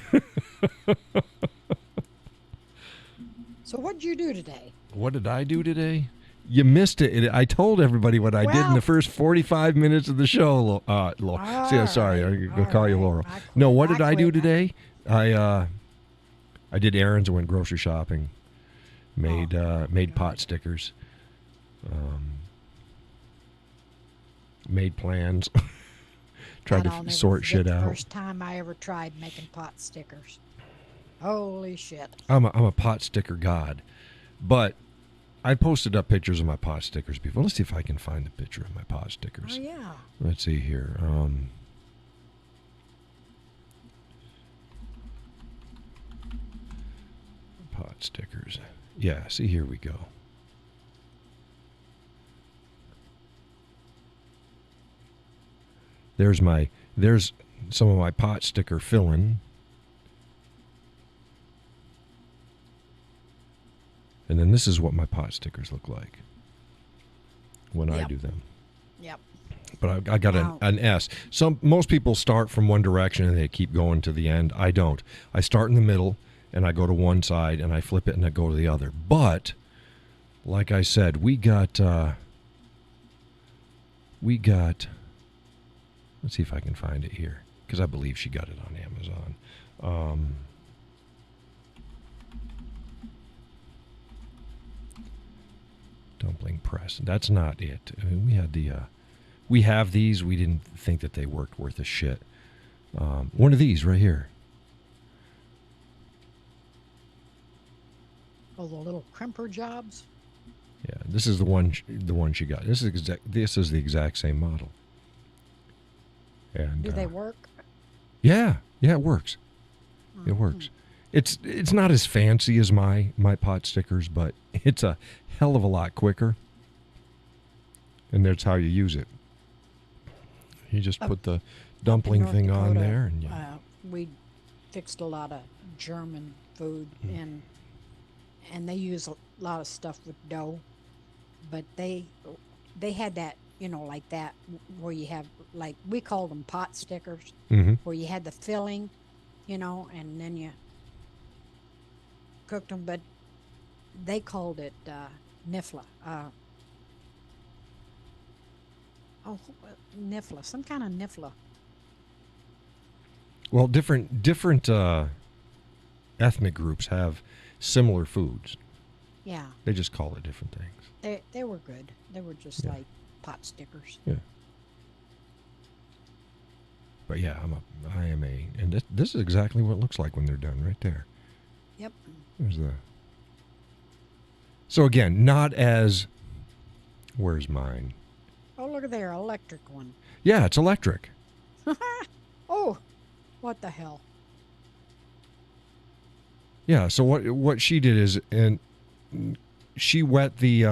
So what'd you do today? What did I do today? You missed it. I told everybody what I did in Well- the first 45 minutes of the show. See, sorry, I'm going to call you Laurel. No, what did I do today? I did errands. I went grocery shopping. Made pot stickers. Made plans. Tried to sort shit out. First time I ever tried making pot stickers. Holy shit! I'm a pot sticker god, but I posted up pictures of my pot stickers before. Let's see if I can find the picture of my pot stickers. Oh yeah. Let's see here. Pot stickers. Yeah, see, here we go. There's some of my pot sticker filling. And then this is what my pot stickers look like when I Yep. do them. Yep. But I got Wow. an S. Most people start from one direction and they keep going to the end. I don't. I start in the middle and I go to one side and I flip it and I go to the other. But like I said, we got. Let's see if I can find it here because I believe she got it on Amazon. Dumpling press. That's not it. I mean, we have these. We didn't think that they worked worth a shit. One of these right here. Oh, the little crimper jobs. Yeah, this is the one she got. This is the exact same model. And Do they work? Yeah, it works. It works. It's not as fancy as my pot stickers, but it's a hell of a lot quicker. And that's how you use it. You just put the dumpling North thing on Dakota, there, and we fixed a lot of German food, and they use a lot of stuff with dough, but they had that, like that where you have, like, we called them pot stickers, where you had the filling, and then you cooked them, but they called it nifla. Nifla, some kind of nifla. well, different ethnic groups have similar foods. Yeah, They just call it different things. they were good. They were just Yeah. like pot stickers. Yeah. But yeah, and this is exactly what it looks like when they're done right there. Yep. There's the. So again, not as. Where's mine? Oh, look at there, electric one. Yeah, it's electric. Oh, what the hell? Yeah. So what she did is, and she wet the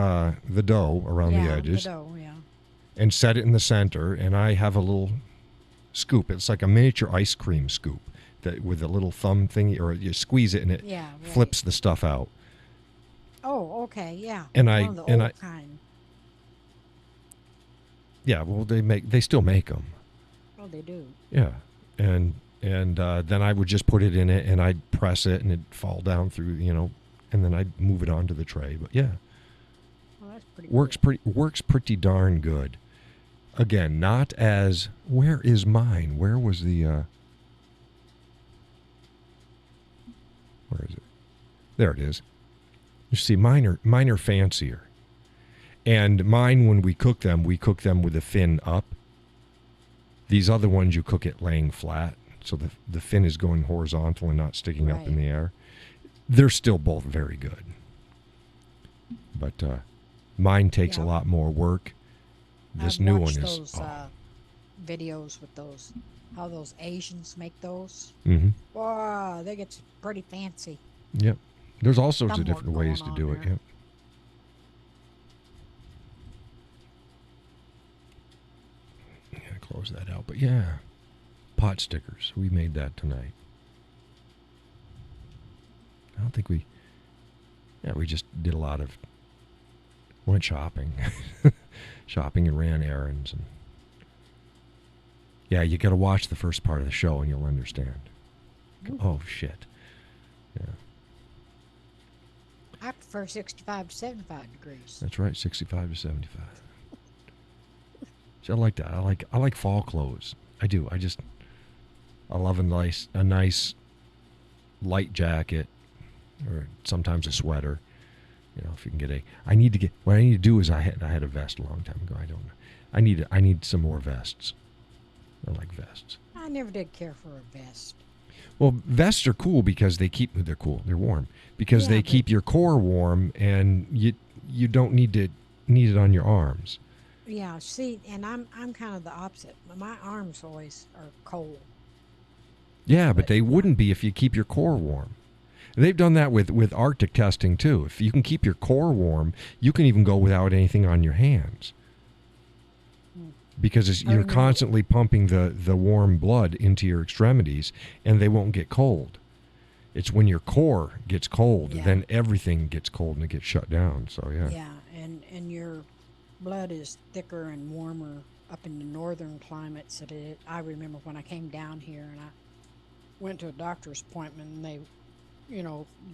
dough around the edges The dough, yeah. and set it in the center. And I have a little scoop. It's like a miniature ice cream scoop that with a little thumb thingy, or you squeeze it and it Yeah, right. flips the stuff out. Oh, okay, yeah. And One of the old kind. Yeah, well, they still make them. Oh, they do. Yeah, and then I would just put it in it and I'd press it and it'd fall down through, and then I'd move it onto the tray. But yeah, Well, that's pretty works pretty darn good. Again, not as. Where is mine? Where was the? Where is it? There it is. You see, mine are fancier. And mine, when we cook them with the fin up. These other ones, you cook it laying flat. So the fin is going horizontal and not sticking up in the air. They're still both very good. But mine takes a lot more work. This new one is... those videos with those, how those Asians make those. Mm-hmm. Wow, they get pretty fancy. Yep. There's all sorts of different ways to do it. Yep. Close that out. But yeah, pot stickers. We made that tonight. I don't think we... Yeah, we just did a lot of... Went shopping. Shopping and ran errands. And yeah, you got to watch the first part of the show and you'll understand. Oh, shit. Yeah. I prefer 65 to 75 degrees. That's right, 65 to 75. See, I like that. I like fall clothes. I do. I love a nice light jacket, or sometimes a sweater. You know, if you can get what I need to do is I had a vest a long time ago. I don't know. I need some more vests. I like vests. I never did care for a vest. Well, vests are cool because they're cool. They're warm because they keep your core warm, and you don't need it on your arms. Yeah, see, and I'm kind of the opposite. My arms always are cold. Yeah, but they wouldn't be if you keep your core warm. They've done that with Arctic testing too. If you can keep your core warm, you can even go without anything on your hands. Because you're constantly pumping the warm blood into your extremities, and they won't get cold. It's when your core gets cold, then everything gets cold and it gets shut down. So yeah. Yeah, and your blood is thicker and warmer up in the northern climates. I remember when I came down here and I went to a doctor's appointment, and they,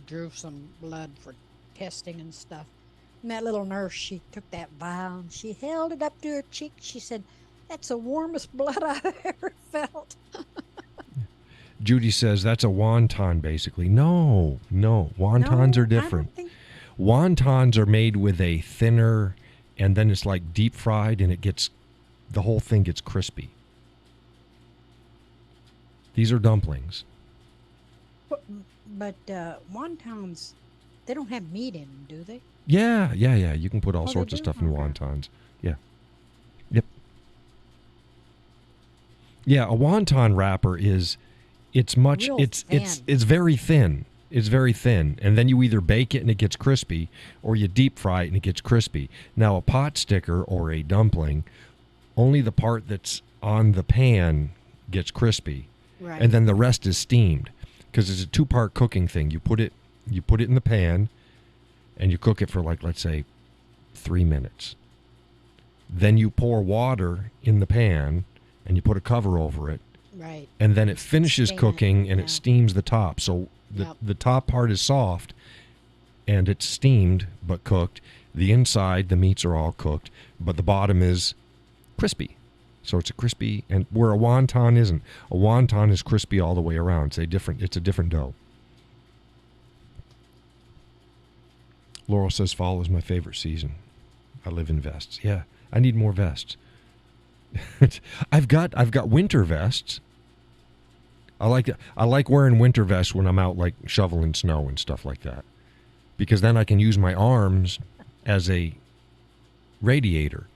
drew some blood for testing and stuff. And that little nurse, she took that vial and she held it up to her cheek. She said, "That's the warmest blood I've ever felt." Judy says that's a wonton, basically. No. Wontons are different. Wontons are made with a thinner, and then it's like deep fried, and the whole thing gets crispy. These are dumplings. But wontons, they don't have meat in them, do they? Yeah. You can put all sorts of stuff in wontons. Yeah. Yep. Yeah, a wonton wrapper it's very thin. It's very thin. And then you either bake it and it gets crispy, or you deep fry it and it gets crispy. Now, a pot sticker or a dumpling, only the part that's on the pan gets crispy. Right. And then the rest is steamed. Because it's a two-part cooking thing. You put it in the pan, and you cook it for, like, let's say, 3 minutes. Then you pour water in the pan, and you put a cover over it. Right. And then it finishes cooking, and it steams the top. So the top part is soft, and it's steamed but cooked. The inside, the meats are all cooked, but the bottom is crispy. So it's a crispy, and where a wonton isn't. A wonton is crispy all the way around. It's a different dough. Laurel says fall is my favorite season. I live in vests. Yeah, I need more vests. I've got winter vests. I like wearing winter vests when I'm out, like, shoveling snow and stuff like that, because then I can use my arms as a radiator,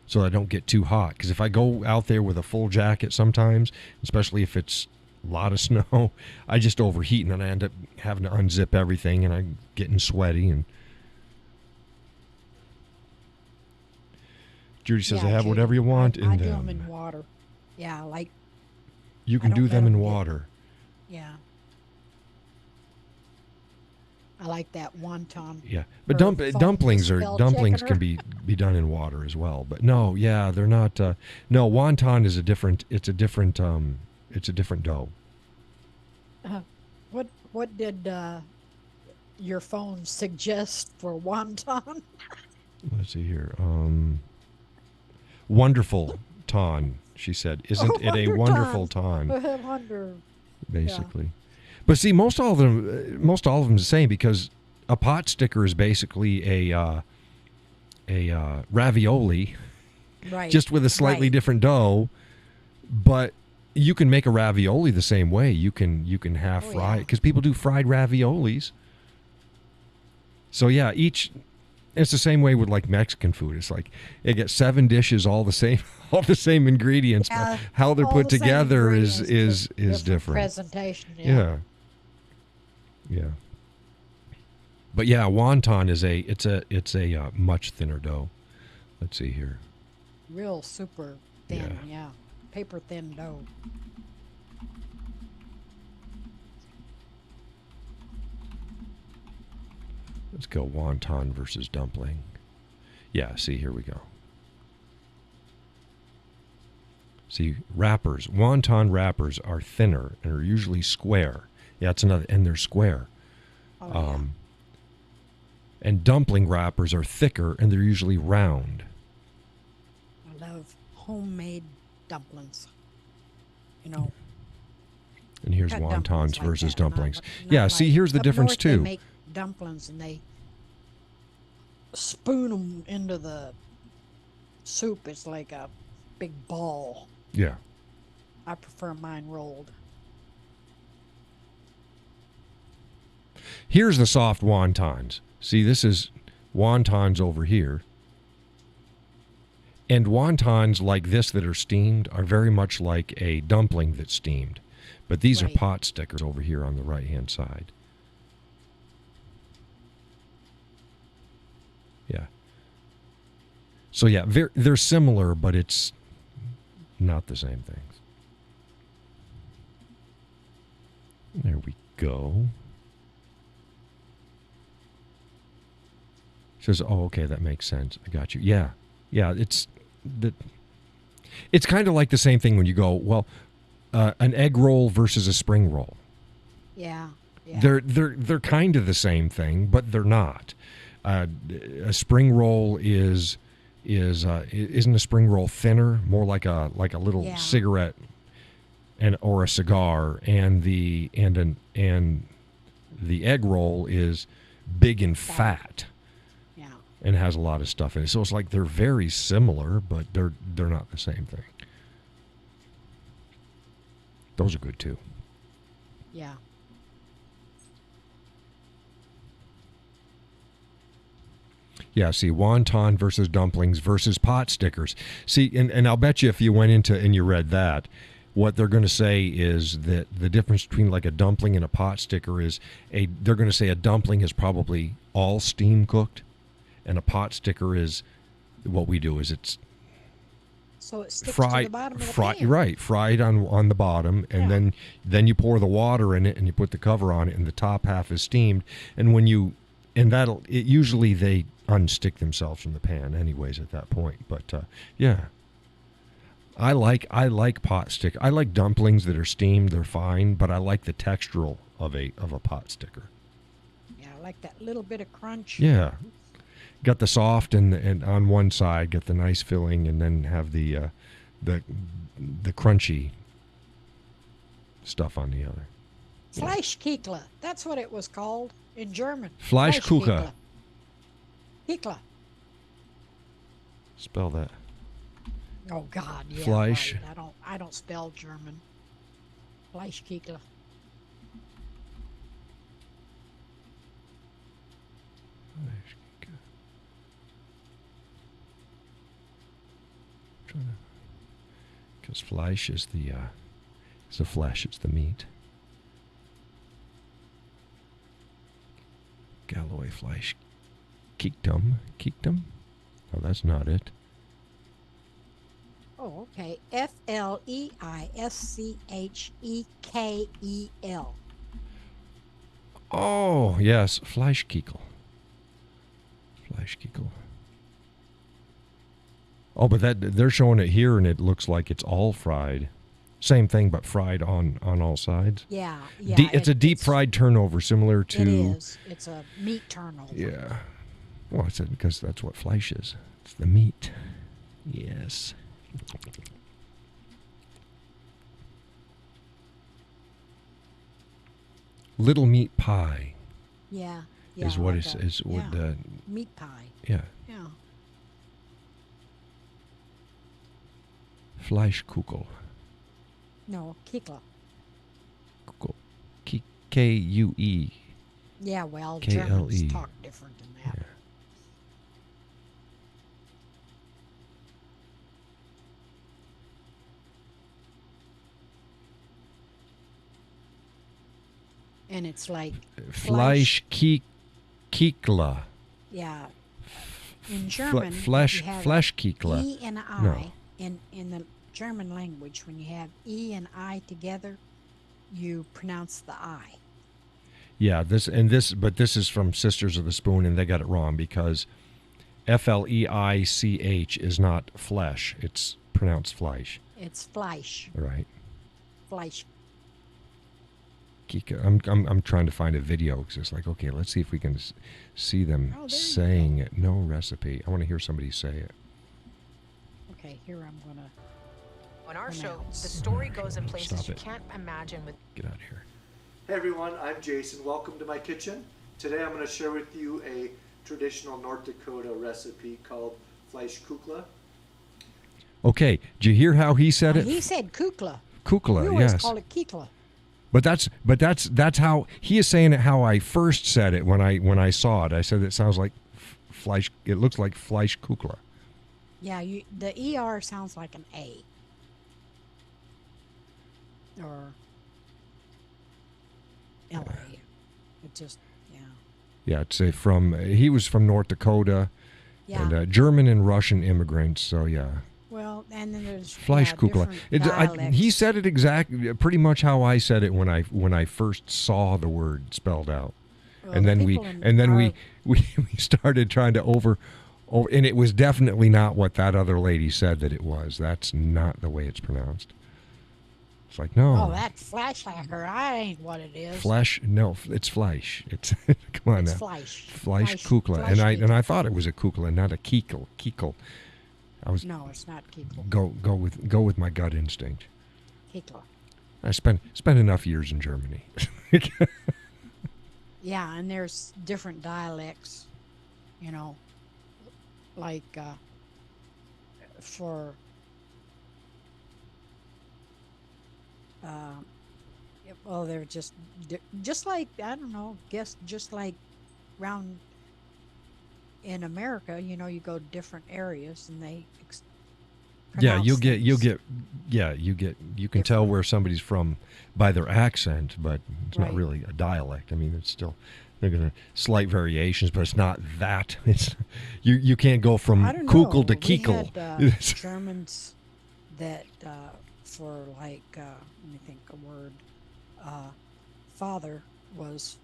so I don't get too hot. Because if I go out there with a full jacket sometimes, especially if it's a lot of snow, I just overheat, and then I end up having to unzip everything, and I'm getting sweaty. And Judy says, I have whatever you want in them. I do them in water. Yeah, like... You can do them in water. Yeah. I like that wonton. Yeah, but dumplings can be done in water as well. But no, yeah, they're not. No, wonton is a different. It's a different dough. What did your phone suggest for wonton? Let's see here. Wonderful ton, she said. Isn't it a wonderful ton? Wonder. Basically. Yeah. But see, most all of them are the same, because a pot sticker is basically a ravioli, Right. just with a slightly Right. different dough. But you can make a ravioli the same way. You can half Oh, fry yeah. because people do fried raviolis. So yeah, it's the same way with like Mexican food. It's like you get 7 dishes, all the same, all the same ingredients, but how they're all put the same together is ingredients, just different. presentation. Yeah. Yeah. But yeah, wonton is a much thinner dough. Let's see here. Real super thin. Yeah. Paper thin dough. Let's go wonton versus dumpling. Yeah, see, here we go. See, wrappers, wonton wrappers are thinner and are usually square. Yeah, it's another, and they're square. Oh, yeah. And dumpling wrappers are thicker and they're usually round. I love homemade dumplings. You know. And here's cut wontons dumplings like versus that, not- dumplings. not Yeah, see, like- here's the up difference north, too. They make dumplings and they spoon them into the soup. It's like a big ball. Yeah. I prefer mine rolled. Here's the soft wontons. See, this is wontons over here. And wontons like this that are steamed are very much like a dumpling that's steamed. But these are Right. pot stickers over here on the right-hand side. Yeah. So yeah, they're similar, but it's not the same things. There we go. Says, oh, okay, that makes sense. I got you. Yeah. Yeah, it's kind of like the same thing when you go, well, an egg roll versus a spring roll. Yeah. Yeah. They're kind of the same thing, but they're not. A spring roll isn't a spring roll thinner, more like a little Yeah. cigarette or a cigar, and the egg roll is big and fat Yeah. and has a lot of stuff in it. So it's like they're very similar, but they're not the same thing. Those are good too. Yeah. Yeah, see, wonton versus dumplings versus pot stickers. See, and I'll bet you if you went into and you read that, what they're going to say is that the difference between like a dumpling and a pot sticker is they're going to say a dumpling is probably all steam cooked, and a pot sticker is what we do is it's So it sticks to fried, the bottom of the fried, pan. right? Fried on the bottom, and Yeah. then you pour the water in it, and you put the cover on it, and the top half is steamed. And usually they unstick themselves from the pan, anyways, at that point. But yeah, I like pot stick. I like dumplings that are steamed. They're fine, but I like the textural of a pot sticker. Yeah, I like that little bit of crunch. Yeah. Got the soft and on one side, got the nice filling, and then have the crunchy stuff on the other. Fleischkekle. That's what it was called in German. Fleischkuchen. Kekle. Spell that. Oh God, yeah. Fleisch. Right. I don't spell German. Fleischkekle. Because Fleisch is the flesh, it's the meat. Galloway Fleisch. Kiektum. Oh, that's not it. Oh, okay. Fleischkekel. Oh, yes, Fleischkekle. Oh, but they're showing it here, and it looks like it's all fried. Same thing, but fried on all sides. Yeah, yeah. It's a deep fried turnover, similar to. It is. It's a meat turnover. Yeah. Well, I said because that's what Fleisch is. It's the meat. Yes. Little meat pie. Yeah. Yeah, is what like is what yeah, meat pie. yeah. Yeah. Fleischkugel. No, kikla. Kugel. K-U-E. Yeah, well, Germans K-L-E. talk different than that. Yeah. And it's like Fleischkikla. Yeah. In German, Flesh you have Fleischkikla. E and I. No. In the German language, when you have E and I together, you pronounce the I. Yeah, this but this is from Sisters of the Spoon, and they got it wrong because Fleich is not flesh; it's pronounced Fleisch. It's Fleisch. Right. Fleisch. Kika. I'm trying to find a video because it's like, okay, let's see if we can see them saying it. No recipe. I want to hear somebody say it. Okay, here I'm gonna. On our show, the story goes in places you can't imagine. With Get out of here. Hey everyone, I'm Jason. Welcome to my kitchen. Today I'm going to share with you a traditional North Dakota recipe called Fleischkugel. Okay, did you hear how he said it? He said kukla. Kukla, We always yes. call it kikla. But that's how he is saying it. How I first said it when I saw it, I said it sounds like Fleisch. It looks like Fleischkugel. Yeah, the ER sounds like an A. Or LA. It just, yeah. Yeah, it's he was from North Dakota, Yeah. and German and Russian immigrants. So yeah, Well, and then there's Fleischkugel. He said it pretty much how I said it when I first saw the word spelled out, Well, and then we started trying to and it was definitely not what that other lady said that it was. That's not the way it's pronounced. It's like, no. Oh, that Fleischhacker, I ain't what it is. Flesh? No, it's Fleisch. It's come on It's now. Fleisch. Fleischkugel, and I thought it was a kugel and not a kiekel. Kiekel. No, it's not kikla. Go with my gut instinct. Kikla. I spent enough years in Germany. Yeah, and there's different dialects, like for well, they're just like, I don't know, just like around in America, you go to different areas and they Yeah, you pronounce can tell where somebody's from by their accent, but it's not Right. really a dialect. I mean, it's still they're gonna slight variations, but it's not that. It's you can't go from I don't know. kugel to We kiekel. had, Germans that for like let me think a word. Father was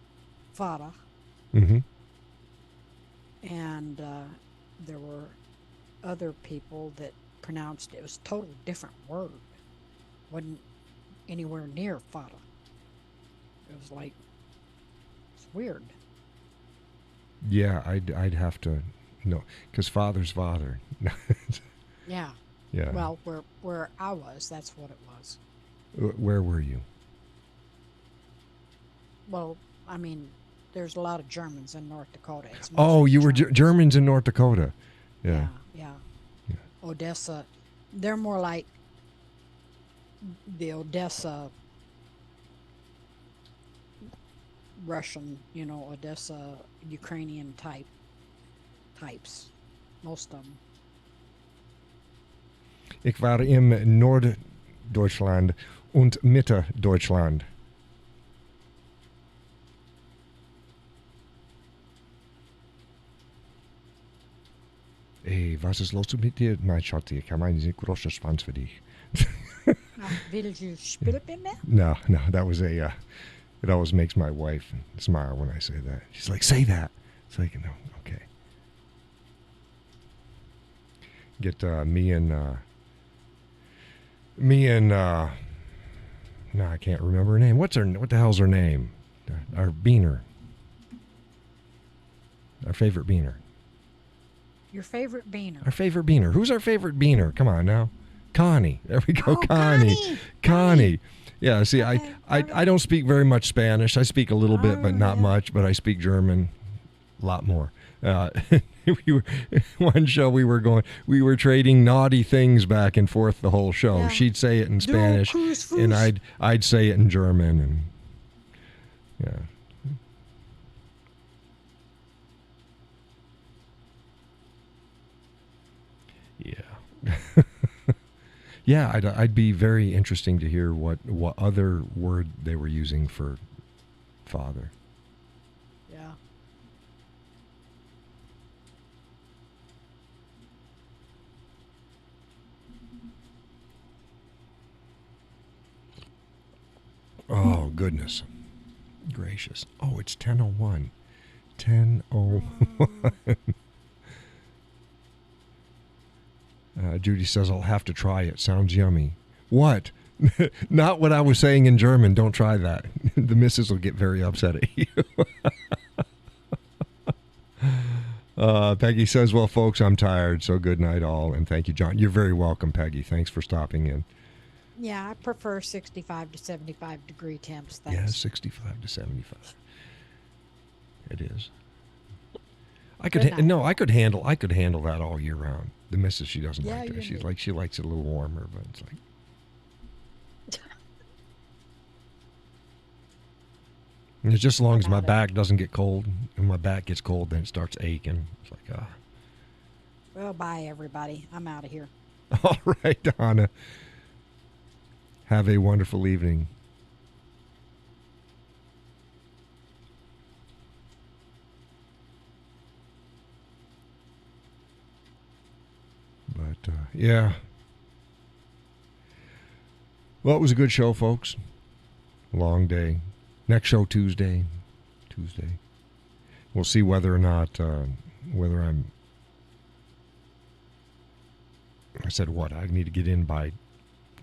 Vater, Mm-hmm. and there were other people that pronounced it was a total different word. Wasn't anywhere near Vater. It was like it's weird. Yeah, I'd have to know because father's father. Yeah. Yeah. Well, where I was, that's what it was. Where were you? Well, I mean, there's a lot of Germans in North Dakota. It's Oh, mostly you were Germans. Germans in North Dakota. Yeah. Yeah. Yeah. Odessa. They're more like the Odessa Russian, Odessa Ukrainian types. Most of them. Ich war im Norddeutschland und Mitte-Deutschland. Ey, was ist los mit dir, mein Schatz? Ich habe einen großen Schwanz für dich. Will you spit in there? No, that was it always makes my wife smile when I say that. She's like, say that. It's like, no, okay. Get me and no, I can't remember her name. What the hell's her name? Our beaner. Our favorite beaner. Your favorite beaner. Our favorite beaner. Who's our favorite beaner? Come on now. Connie. There we go. Oh, Connie. Connie. Yeah, see, Okay, I don't speak very much Spanish. I speak a little bit, but not yeah. much. But I speak German lot more. We were one show we were trading naughty things back and forth the whole show. Yeah. She'd say it in Spanish, and I'd say it in German, and yeah. I'd be very interesting to hear what other word they were using for father. Yeah. Oh, goodness gracious. Oh, it's 10:01. 10:01. Judy says, I'll have to try it. Sounds yummy. What? Not what I was saying in German. Don't try that. The missus will get very upset at you. Peggy says, well, folks, I'm tired, so good night all. And thank you, John. You're very welcome, Peggy. Thanks for stopping in. Yeah, I prefer 65 to 75 degree temps. Thanks. Yeah, 65 to 75. It is. I could handle that all year round. The missus, she doesn't like that. She likes it a little warmer, but it's like it's just as long as my back doesn't get cold. When my back gets cold, then it starts aching. It's like Well, bye everybody. I'm out of here. All right, Donna. Have a wonderful evening. But, yeah. Well, it was a good show, folks. Long day. Next show Tuesday. We'll see whether or not, whether I said what? I need to get in by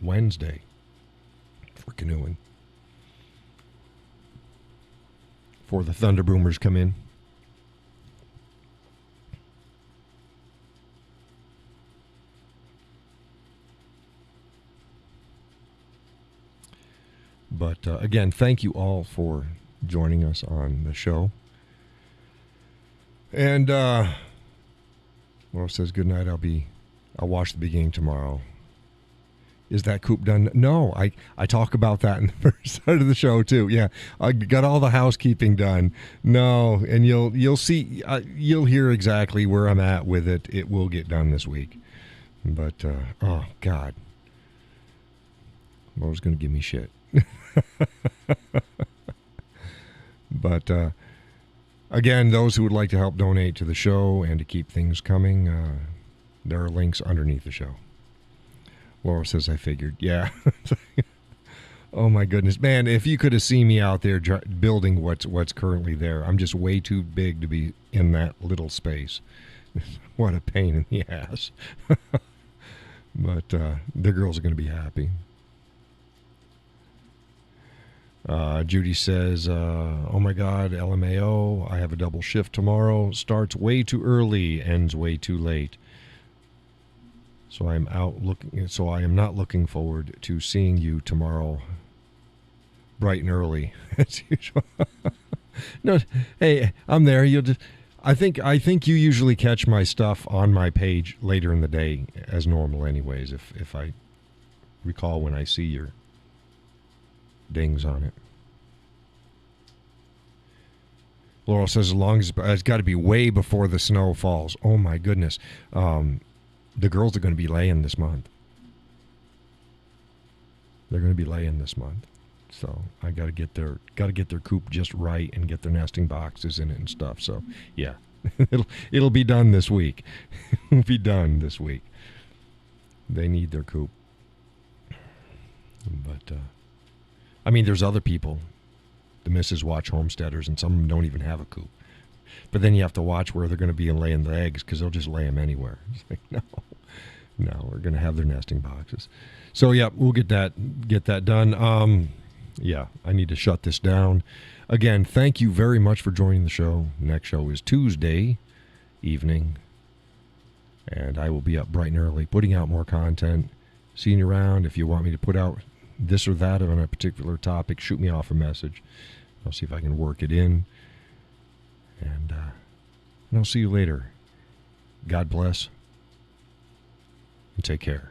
Wednesday for canoeing. Before the Thunder Boomers come in. But again, thank you all for joining us on the show. And Laura says good night. I'll watch the big game tomorrow. Is that coop done? No, I talk about that in the first part of the show too. Yeah, I got all the housekeeping done. No, and you'll see, you'll hear exactly where I'm at with it. It will get done this week. But oh God, Laura's gonna give me shit. But again, those who would like to help donate to the show and to keep things coming, there are links underneath the show. Laura says, I figured. Yeah. Oh, my goodness. Man, if you could have seen me out there building what's currently there, I'm just way too big to be in that little space. What a pain in the ass. But the girls are going to be happy. Judy says, oh my God, LMAO, I have a double shift tomorrow. Starts way too early, ends way too late. So I am not looking forward to seeing you tomorrow bright and early as usual. No, hey, I'm there. I think you usually catch my stuff on my page later in the day as normal anyways, if I recall when I see your dings on it. Laurel says, as long as it's got to be way before the snow falls. Oh my goodness. The girls are going to be laying this month. They're going to be laying this month. So I got to get their coop just right and get their nesting boxes in it and stuff. So yeah, it'll be done this week. It'll be done this week. They need their coop. But I mean, there's other people. The missus watch homesteaders, and some of them don't even have a coop. But then you have to watch where they're going to be and laying the eggs, because they'll just lay them anywhere. It's like, no, we're going to have their nesting boxes. So yeah, we'll get that done. Yeah, I need to shut this down. Again, thank you very much for joining the show. Next show is Tuesday evening, and I will be up bright and early, putting out more content, seeing you around. If you want me to put out this or that on a particular topic, shoot me off a message. I'll see if I can work it in. And And I'll see you later. God bless and take care.